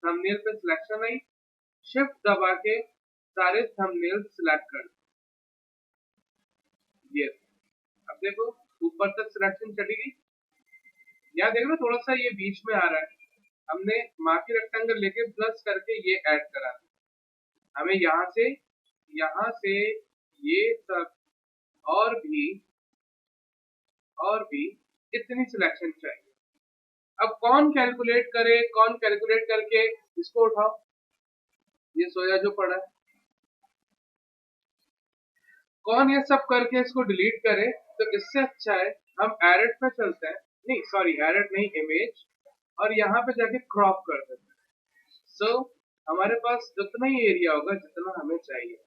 थंबनेल पे सिलेक्शन आई, शिफ्ट दबा के सारे थंबनेल सिलेक्ट कर, ये अब देखो ऊपर तक सिलेक्शन चली गई। यहाँ देख लो थोड़ा सा ये बीच में आ रहा है, हमने मार्की रेक्टेंगल लेके प्लस करके ये ऐड करा, हमें यहाँ से ये सब और भी इतनी सिलेक्शन चाहिए। अब कौन कैलकुलेट करे, कौन कैलकुलेट करके इसको उठाओ, ये सोया जो पड़ा है, कौन ये सब करके इसको डिलीट करे। तो इससे अच्छा है हम एडिट पे चलते हैं, नहीं सॉरी एडिट नहीं, इमेज, और यहाँ पे जाके क्रॉप कर देते हैं। सो हमारे पास जितना ही एरिया होगा जितना हमें चाहिए,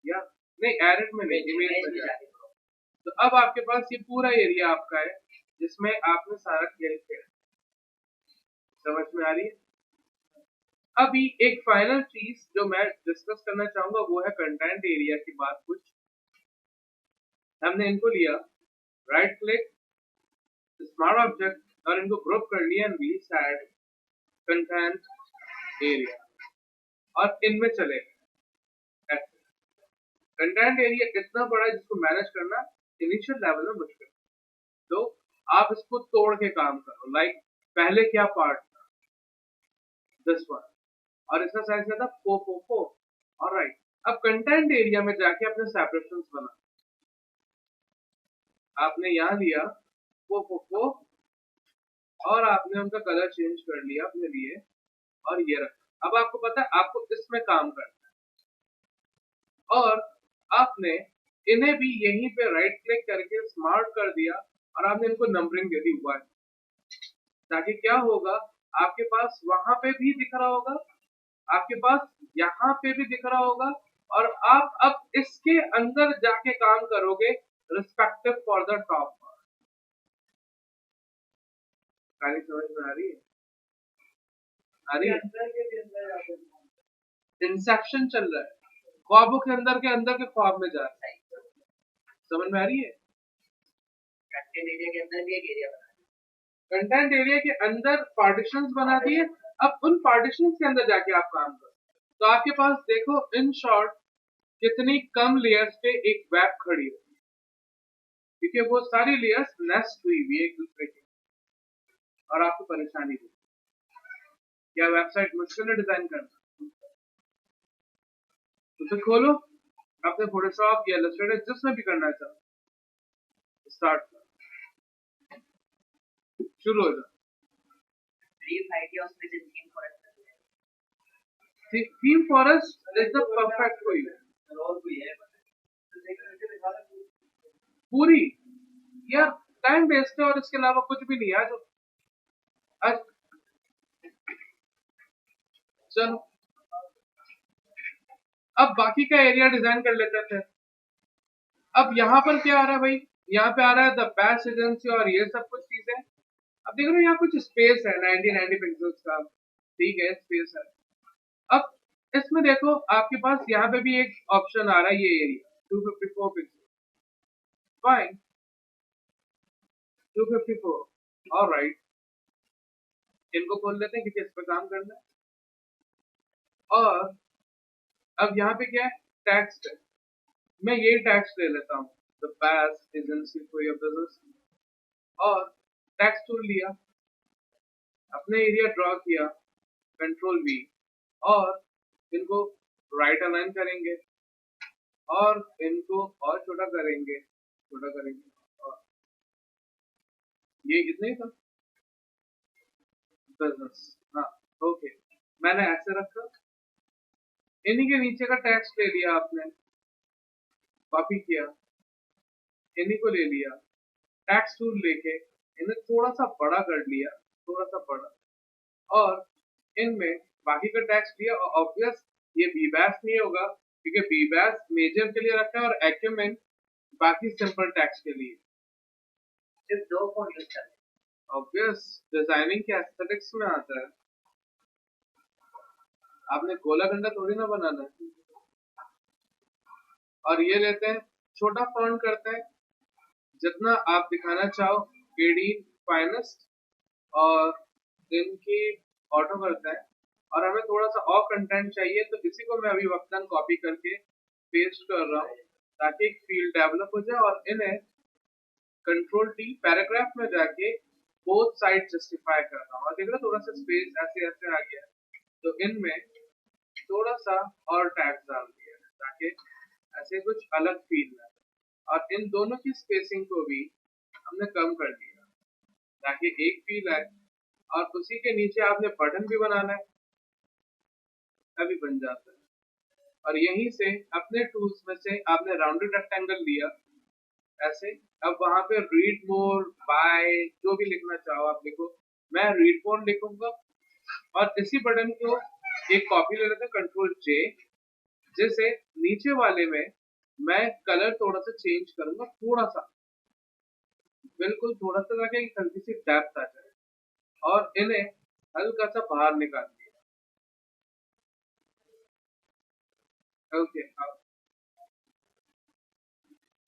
या नहीं एडिट में नहीं, इमेज में जाके। तो अब आपके पास ये पूरा एरिया आपका है जिसमें आपने सारा खेल खेला, समझ में आ रही है। अभी एक फाइनल चीज जो मैं डिस्कस करना चाहूंगा वो है कंटेंट एरिया की बात। कुछ हमने इनको लिया, राइट क्लिक, स्मार्ट ऑब्जेक्ट, और इनको ग्रुप कर लिया, and we said content area, और इनमें चले गए। कंटेंट एरिया इतना बड़ा है जिसको मैनेज करना इनिशियल लेवल में मुश्किल, तो आप इसको तोड़ के काम करो। लाइक पहले क्या पार्ट था, दिस वन, और इसका साइज क्या था 444, ऑलराइट। अब कंटेंट एरिया में जाके अपने सेपरेशंस बना, आपने यहाँ लिया 444, और आपने उनका कलर चेंज कर लिया अपने लिए, और ये रखा। अब आपको पता है आपको इसमें काम करना है, और आपने इन्हें भी यहीं पे राइट क्लिक करके स्मार्ट कर दिया, और आपने इनको नंबरिंग दे दी 1, ताकि क्या होगा, आपके पास वहां पे भी दिख रहा होगा, आपके पास यहाँ पे भी दिख रहा होगा, और आप अब इसके अंदर जाके काम करोगे respective for the top part. समझ में आ रही है? आ रही है, इंसेप्शन चल रहा है, ख्वाबों के अंदर के ख्वाब में जा रहा है, समझ में आ रही है। कंटेंट एरिया के अंदर भी एक एरिया बना, कंटेंट एरिया के अंदर पार्टीशंस बना दिए, अब उन पार्टीशंस के अंदर जाके आप काम करो। तो आपके पास देखो इन शॉर्ट कितनी कम लेयर्स पे एक वेब खड़ी है, क्योंकि वो सारी लेयर्स नेस्ट हुई हुई है एक दूसरे के, और आपको परेशानी हुई। क्या वेबसाइट मुश्किल है डिजाइन करना? तो फिर खोलो अपने फोटोशॉप या इलस्ट्रेटर जिसमें भी करना चाहो, स्टार्ट करो, शुरू हो जाओ। ब्रीफ आइडिया उसमें से theme forest theme forest is the perfect for you. Role भी है, पूरी यार टाइम वेस्ट है और इसके अलावा कुछ भी नहीं है। आज चलो अब बाकी का एरिया डिजाइन कर लेते थे। अब यहाँ पर क्या आ रहा है भाई, यहाँ पे आ रहा है द बेस्ट एजेंसी और ये सब कुछ चीजें। अब देख रहे हो यहाँ कुछ स्पेस है 90 पिक्सल्स का, ठीक है स्पेस है। अब इसमें देखो आपके पास यहाँ पे भी एक ऑप्शन आ रहा है, ये एरिया 254 पिक्सल, फाइन 254, ऑलराइट, इनको खोल लेते हैं क्योंकि इस पर काम करना है। और अब यहाँ पे क्या है, टेक्स्ट है, मैं ये टेक्स्ट ले लेता हूँ, the best agency for your business, और टेक्स्ट टूल लिया, अपने एरिया ड्रॉ किया, कंट्रोल वी, और इनको राइट अलाइन करेंगे और इनको और छोटा करेंगे, और ये इतने ही था बिजनेस। हाँ ओके, मैंने ऐसे रखा, इन्हीं के नीचे का टेक्स्ट ले लिया आपने, कॉपी किया, इन्हीं को ले लिया, टेक्स्ट टूल लेके इन्हें थोड़ा सा बड़ा कर लिया, थोड़ा सा बड़ा, और इनमें बाकी का टेक्स्ट लिया। और ऑब्वियस ये बीबैस नहीं होगा क्योंकि बीबैस मेजर के लिए रखा है और एक्यूमेन बाकी सिंपल टेक्स्ट के लिए। सिर्फ 2 फॉन्ट यूज करते हैं, ऑब्वियस डिजाइनिंग के एस्थेटिक्स में आता है, आपने गोला गंडा थोड़ी ना बनाना है। और ये लेते हैं छोटा फॉन्ट करते हैं, जितना आप दिखाना चाहो, केडी फाइनेस्ट, और इनकी ऑटो करते हैं। और हमें थोड़ा सा और कंटेंट चाहिए, तो इसी को मैं अभी वक्तन कॉपी करके पेस्ट कर रहा हूँ ताकि एक फील्ड डेवलप हो जाए। और इन्हें कंट्रोल टी पैराग्राफ में जाके बोथ साइड जस्टिफाई कर रहा हूँ, और देख रहे थोड़ा सा स्पेस ऐसे ऐसे आ गया, तो इनमें थोड़ा सा और टैग्स डाल दिया ताकि ऐसे कुछ अलग फील है। और इन दोनों की स्पेसिंग को भी हमने कम कर दिया ताकि एक फील आए। और उसी के नीचे आपने बटन भी बनाना है, अभी बन जाता है। और यहीं से अपने टूल्स में से आपने राउंडेड रेक्टेंगल लिया ऐसे, अब वहां पे रीड मोर बाय जो भी लिखना चाहो आप लिखो, मैं रीड मोर लिखूंगा। और इसी बटन को एक कॉपी ले लेते हैं, कंट्रोल जे, जैसे नीचे वाले में मैं कलर थोड़ा सा चेंज करूंगा, थोड़ा सा, बिल्कुल थोड़ा सा ताकि हल्की सी डेप्थ आ जाए, और इन्हें हल्का सा बाहर निकाल दिया। ओके,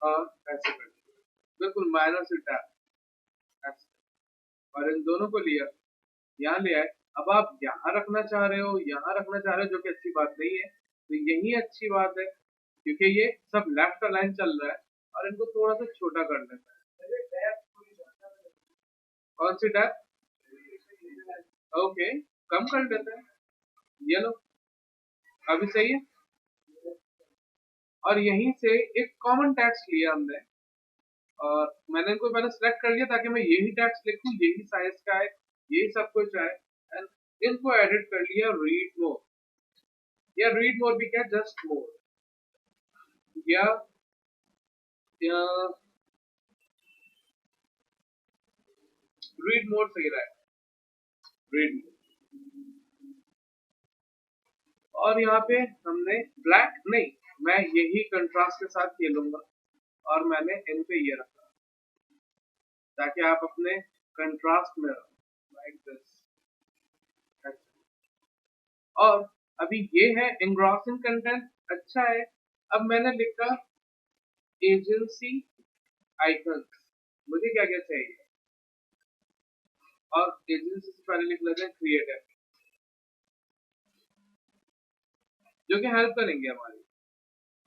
और ऐसे कर दिया, बिल्कुल माइनर से टैप ऐसे, और इन दोनों को लिया, यहाँ ले आए। अब आप यहाँ रखना चाह रहे हो, यहाँ रखना चाह रहे हो, जो कि अच्छी बात नहीं है, तो यही अच्छी बात है क्योंकि ये सब लेफ्ट अलाइन चल रहा है। और इनको थोड़ा सा छोटा कर लेता है, कौन सी टैप, ओके कम कर देते हैं, ये लो अभी सही है। और यहीं से एक कॉमन टेक्स्ट लिया हमने, और मैंने इनको पहले सेलेक्ट कर लिया ताकि मैं यही टेक्स्ट लिखूं, यही साइज का है, यही सब कुछ है। एंड इनको एडिट कर लिया रीड मोर, या रीड मोर भी क्या, जस्ट मोर, या रीड मोर सही रहा है, रीड मोर। और यहाँ पे हमने ब्लैक नहीं, मैं यही कंट्रास्ट के साथ खेलूंगा, और मैंने इन पे ये रखा ताकि आप अपने कंट्रास्ट में रहो, लाइक दिस। और अभी ये है engrossing कंटेंट, अच्छा है। अब मैंने लिखा एजेंसी आइकन्स, मुझे क्या क्या चाहिए, और एजेंसी से पहले लिख लेते हैं क्रिएटिव, जो कि हेल्प करेंगे हमारी।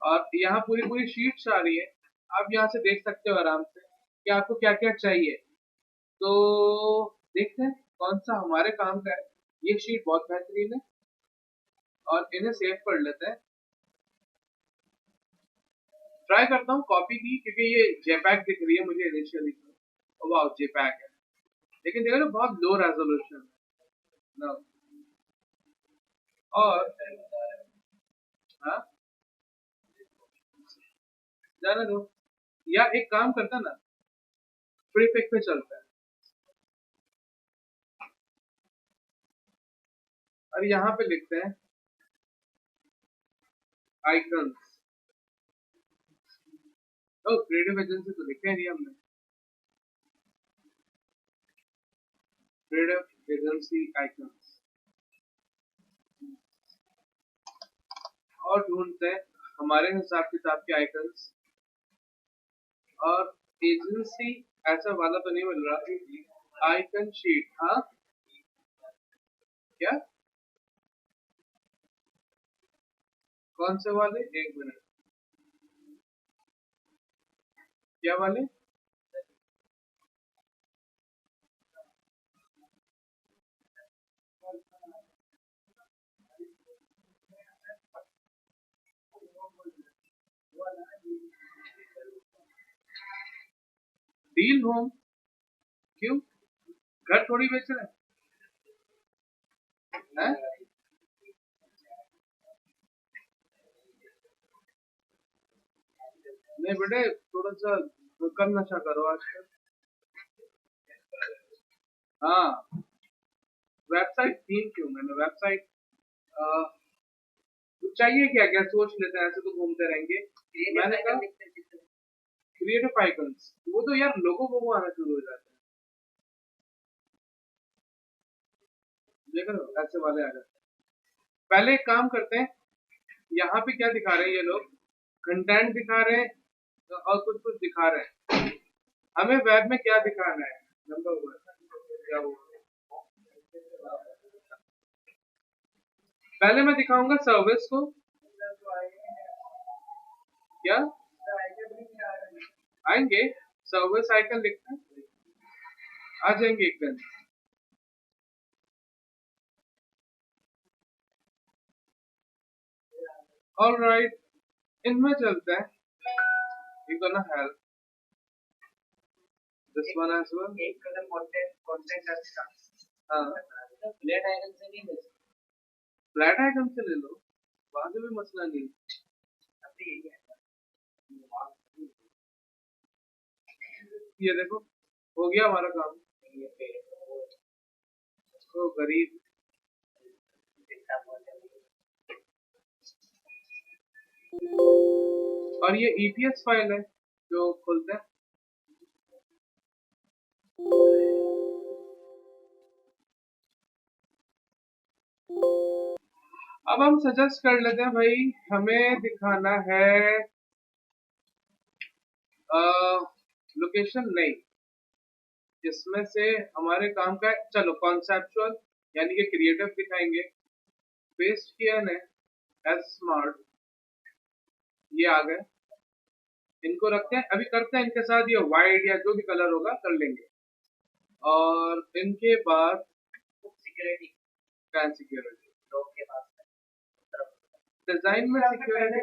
और यहाँ पूरी पूरी शीट्स आ रही है, आप यहाँ से देख सकते हो आराम से कि आपको क्या क्या चाहिए। तो देखते हैं कौन सा हमारे काम का है। ये शीट बहुत बेहतरीन है और इन्हें सेव कर लेते हैं। ट्राई करता हूँ कॉपी की, क्योंकि ये जेपैक दिख रही है मुझे इनिशियली, तो वाह जेपैक है, लेकिन देखो ना बहुत लो रेजोल्यूशन है ना। और हाँ, जाने दो, या एक काम करता है ना, प्रीफिक्स पे चलता है और यहाँ पे लिखते हैं आइकन्स। ओ क्रिएटिव एजेंसी तो लिखे नहीं हमने, क्रिएटिव एजेंसी आइकन्स, और ढूंढते हैं हमारे हिसाब किताब के आइकन्स। और एजेंसी ऐसा वाला तो नहीं मिल रहा, आइकन शीट, हाँ क्या, कौन से वाले, एक मिनट, क्या वाले, डील होम, क्यों, घर थोड़ी बेच रहे हैं? नहीं बेटे, थोड़ा सा कम नशा करो आजकल। हाँ, वेबसाइट थीम क्यों, मैंने वेबसाइट चाहिए क्या क्या सोच लेते हैं, ऐसे तो घूमते रहेंगे। मैंने कहा क्रिएटिव आइकन्स, वो तो यार लोगों को आना शुरू हो जाते हैं, देख रहे हो ऐसे वाले आ जाते हैं। पहले एक काम करते हैं, यहाँ पे क्या दिखा रहे हैं ये लोग, कंटेंट दिखा रहे हैं और कुछ कुछ दिखा रहे हैं। हमें वेब में क्या दिखाना है, नंबर वन क्या वो, पहले मैं दिखाऊंगा सर्विस को, क्या आएंगे, सर्विस आइकन लिखते हैं, आ जाएंगे एक दिन। ऑलराइट, इनमें चलते हैं, you gonna help this one as well. एक कलर कंटेंट कंटेंट अच्छा, हाँ, फ्लैट आइकन से नहीं मिल, फ्लैट आइकन से ले लो, वहां से भी मसला नहीं। अभी यही है। ये देखो हो गया हमारा काम, तो गरीब। और ये ईपीएस फाइल है जो खोलते हैं, अब हम सजेस्ट कर लेते हैं भाई, हमें दिखाना है लोकेशन नहीं, जिसमें से हमारे काम का है, चलो कॉन्सेप्चुअल यानी कि क्रिएटिव दिखाएंगे। पेस्ट किया ने एज स्मार्ट, ये आ गए, इनको रखते हैं, अभी करते हैं इनके साथ ये वाइट या जो भी कलर होगा कर लेंगे। और इनके बाद सिक्योरिटी, फैन सिक्योरिटी, लोग के पास डिजाइन में security,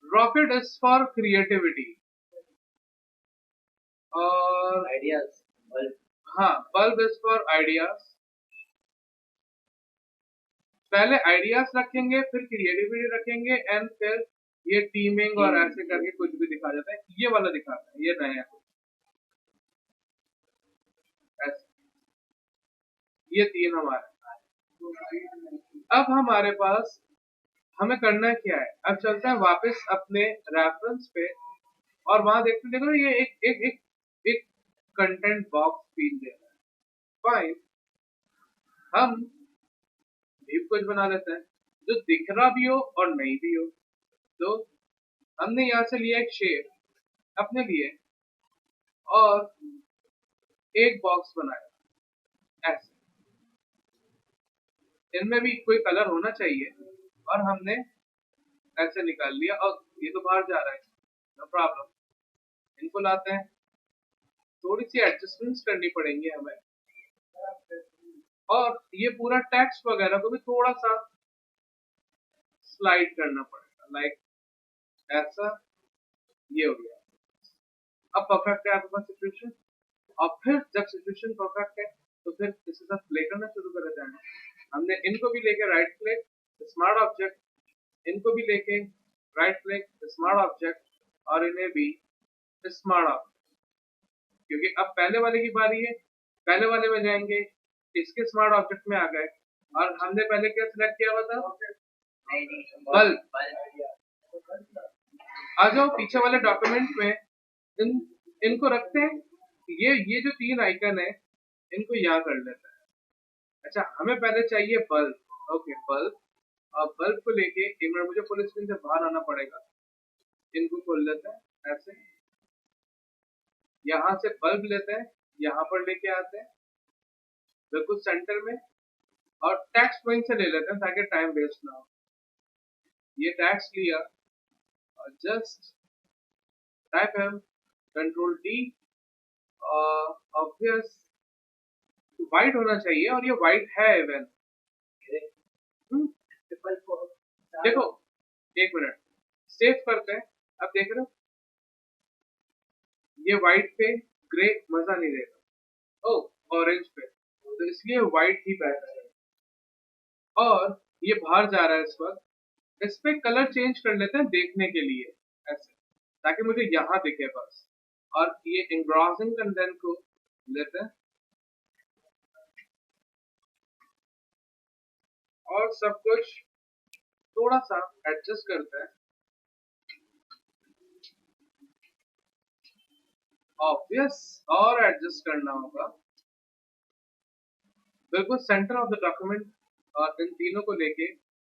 rocket is for creativity, और आइडियाज, हाँ बल्ब इज फॉर आइडियाज। पहले आइडियाज रखेंगे, फिर क्रिएटिविटी रखेंगे, एंड फिर ये टीमिंग और ऐसे करके कुछ भी दिखा जाता है, ये वाला दिखाता है, ये नया कुछ ऐसे, ये तीन हमारे। अब हमारे पास, हमें करना क्या है, अब चलते हैं वापस अपने रेफरेंस पे, और वहां देखते देखो ये एक कंटेंट बॉक्स फील दे रहा है, फाइन। हम भी कुछ बना लेते हैं जो दिख रहा भी हो और नहीं भी हो। तो हमने यहाँ से लिया एक शेप अपने लिए और एक बॉक्स बनाया ऐसे, इनमें भी कोई कलर होना चाहिए और हमने ऐसे निकाल लिया और ये तो बाहर जा रहा है, नो प्रॉब्लम। इनको लाते हैं, थोड़ी सी एडजस्टमेंट्स करनी पड़ेंगी हमें और ये पूरा टेक्स्ट वगैरह को भी थोड़ा सा स्लाइड करना पड़ेगा, लाइक ऐसा। ये हो गया, अब परफेक्ट है आपके पास सिचुएशन। और फिर जब सिचुएशन परफेक्ट है तो फिर इसके साथ प्ले करना शुरू कर देते हैं। हमने इनको भी लेके राइट क्लिक स्मार्ट ऑब्जेक्ट, इनको भी लेके राइट क्लिक स्मार्ट ऑब्जेक्ट और इन्हें भी स्मार्ट ऑब्जेक्ट, क्योंकि अब पहले वाले की बारी है, पहले वाले में जाएंगे, इसके स्मार्ट ऑब्जेक्ट में आ गए और हमने पहले क्या सिलेक्ट किया हुआ था, बल्ब। आ जाओ पीछे वाले डॉक्यूमेंट में इनको रखते हैं। ये जो तीन आइकन है इनको यहाँ कर लेते हैं। अच्छा, हमें पहले चाहिए बल्ब। Okay, bulb. अब बल्ब को लेके एक मिनट, मुझे फुल स्क्रीन से बाहर आना पड़ेगा। इनको खोल लेते हैं ऐसे, यहाँ से बल्ब लेते हैं, यहाँ पर लेके आते हैं बिल्कुल सेंटर में और टेक्स्ट वहीं से ले लेते हैं ताकि टाइम वेस्ट ना हो। ये टेक्स्ट लिया और जस्ट टाइप है कंट्रोल डी, ऑब्वियस वाइट होना चाहिए और ये वाइट है इवन। देखो एक मिनट, सेव करते हैं। अब देख रहे हो ये वाइट पे ग्रे मजा नहीं देगा, ओ ऑरेंज पे, तो इसलिए वाइट ही बेहतर है। और ये बाहर जा रहा है इस वक्त, इस पे कलर चेंज कर लेते हैं देखने के लिए ऐसे, ताकि मुझे यहाँ दिखे बस। और ये एनग्रॉसिंग कंटेंट को लेते हैं और सब कुछ थोड़ा सा एडजस्ट करते हैं। ऑब्वियस और एडजस्ट करना होगा बिल्कुल सेंटर ऑफ द डॉक्यूमेंट। और इन तीनों को लेके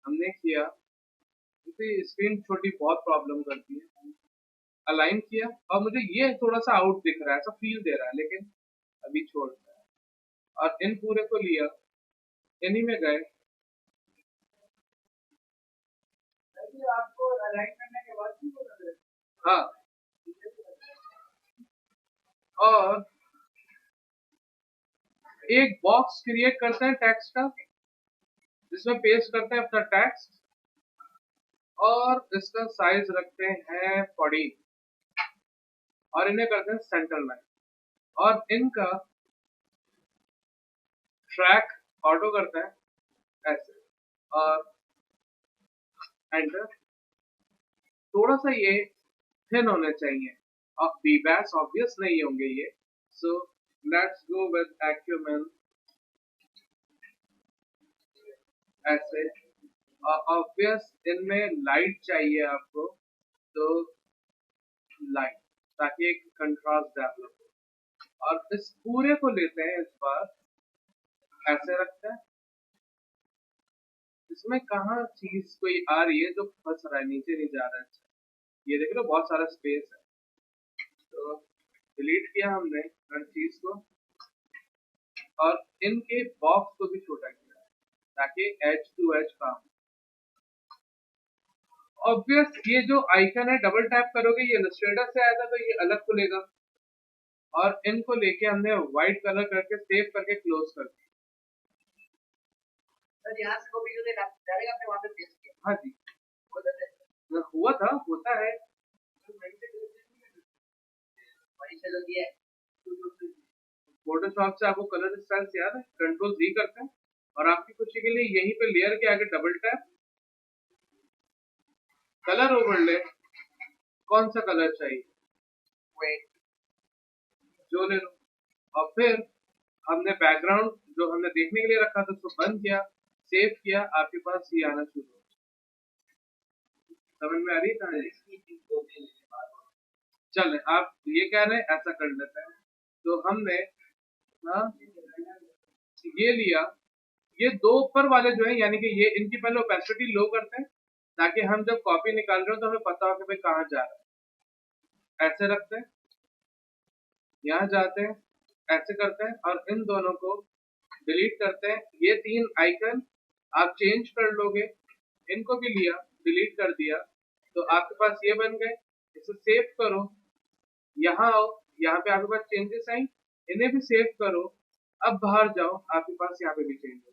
हमने किया, क्योंकि स्क्रीन छोटी बहुत प्रॉब्लम करती है। अलाइन किया और मुझे ये थोड़ा सा आउट दिख रहा है, ऐसा फील दे रहा है, लेकिन अभी छोड़ता है। और इन पूरे को लिया, इन्हीं में गए। आपको अलाइन करने के बाद हाँ, और एक बॉक्स क्रिएट करते हैं टेक्स्ट का, जिसमें पेस्ट करते हैं अपना टेक्स्ट और इसका साइज रखते हैं 40 और इन्हें करते हैं सेंटर लाइन और इनका ट्रैक ऑटो करते हैं ऐसे और एंटर। थोड़ा सा ये थिन होने चाहिए और बीबैस ऑब्वियस नहीं होंगे ये, so let's go with acumen ऐसे। ऑब्वियस इनमें लाइट चाहिए आपको, तो लाइट, ताकि एक कंट्रास्ट डेवलप हो। और इस पूरे को लेते हैं इस बार ऐसे रखते हैं। इसमें कहाँ चीज कोई आ रही है जो फंस रहा है, नीचे नहीं जा रहा है। ये देख लो बहुत सारा स्पेस है, तो डिलीट किया हमने हर चीज को और इनके बॉक्स को भी छोटा किया ताकि एज टू एज काम। ऑब्वियस ये जो आइकन है डबल टैप करोगे, ये इलस्ट्रेटर से आया था तो ये अलग खुलेगा और इनको लेके हमने व्हाइट कलर करके सेव करके क्लोज कर दिया। सर यहाँ से कॉपी जो डालेगा आपने वहां पे पेस्ट किया? हाँ जी, हुआ था, होता है। फोटोशॉप से आपको कलर स्टाइल्स याद है, कंट्रोल Z करते हैं और आपकी खुशी के लिए यहीं पे लेयर के आगे डबल टैप, कलर ओवरले, कौन सा कलर चाहिए जो ले लो। और फिर हमने बैकग्राउंड जो हमने देखने के लिए रखा था उसको बंद किया, सेव किया, आपके पास ये आना शुरू हो। समझ में आ रही है? चल आप ये कह रहे हैं ऐसा कर लेते हैं, तो हमने हाँ ये लिया ये दो ऊपर वाले जो है यानी कि ये इनकी पहले ओपेसिटी लो करते हैं ताकि हम जब कॉपी निकाल रहे हो तो हमें पता हो कि भाई कहाँ जा रहा है। ऐसे रखते हैं, यहाँ जाते हैं, ऐसे करते हैं और इन दोनों को डिलीट करते हैं। ये 3 आइकन आप चेंज कर लोगे, इनको भी लिया डिलीट कर दिया तो आपके पास ये बन गए। इसे सेव करो, यहाँ आओ, यहाँ पे आपके पास चेंजेस आई, इन्हें भी सेव करो। अब बाहर जाओ, आपके पास यहाँ पे भी चेंज होगा।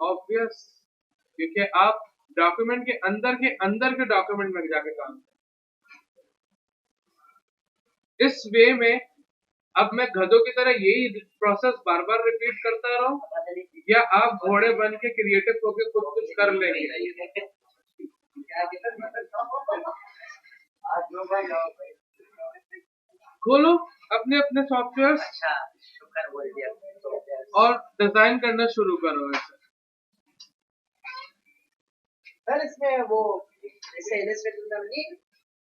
ऑब्वियस, क्योंकि आप डॉक्यूमेंट के अंदर के डॉक्यूमेंट में जाके काम करें। इस वे में अब मैं गधों की तरह यही प्रोसेस बार बार रिपीट करता रहूं या आप घोड़े बन के क्रिएटिव होके खुद कुछ कर लेंगे। खोलो अपने अपने सॉफ्टवेयर अच्छा शुक्र बोल दिया और डिजाइन करना शुरू करो। सर इसमें वो जैसे इलस्ट्रेटर में नहीं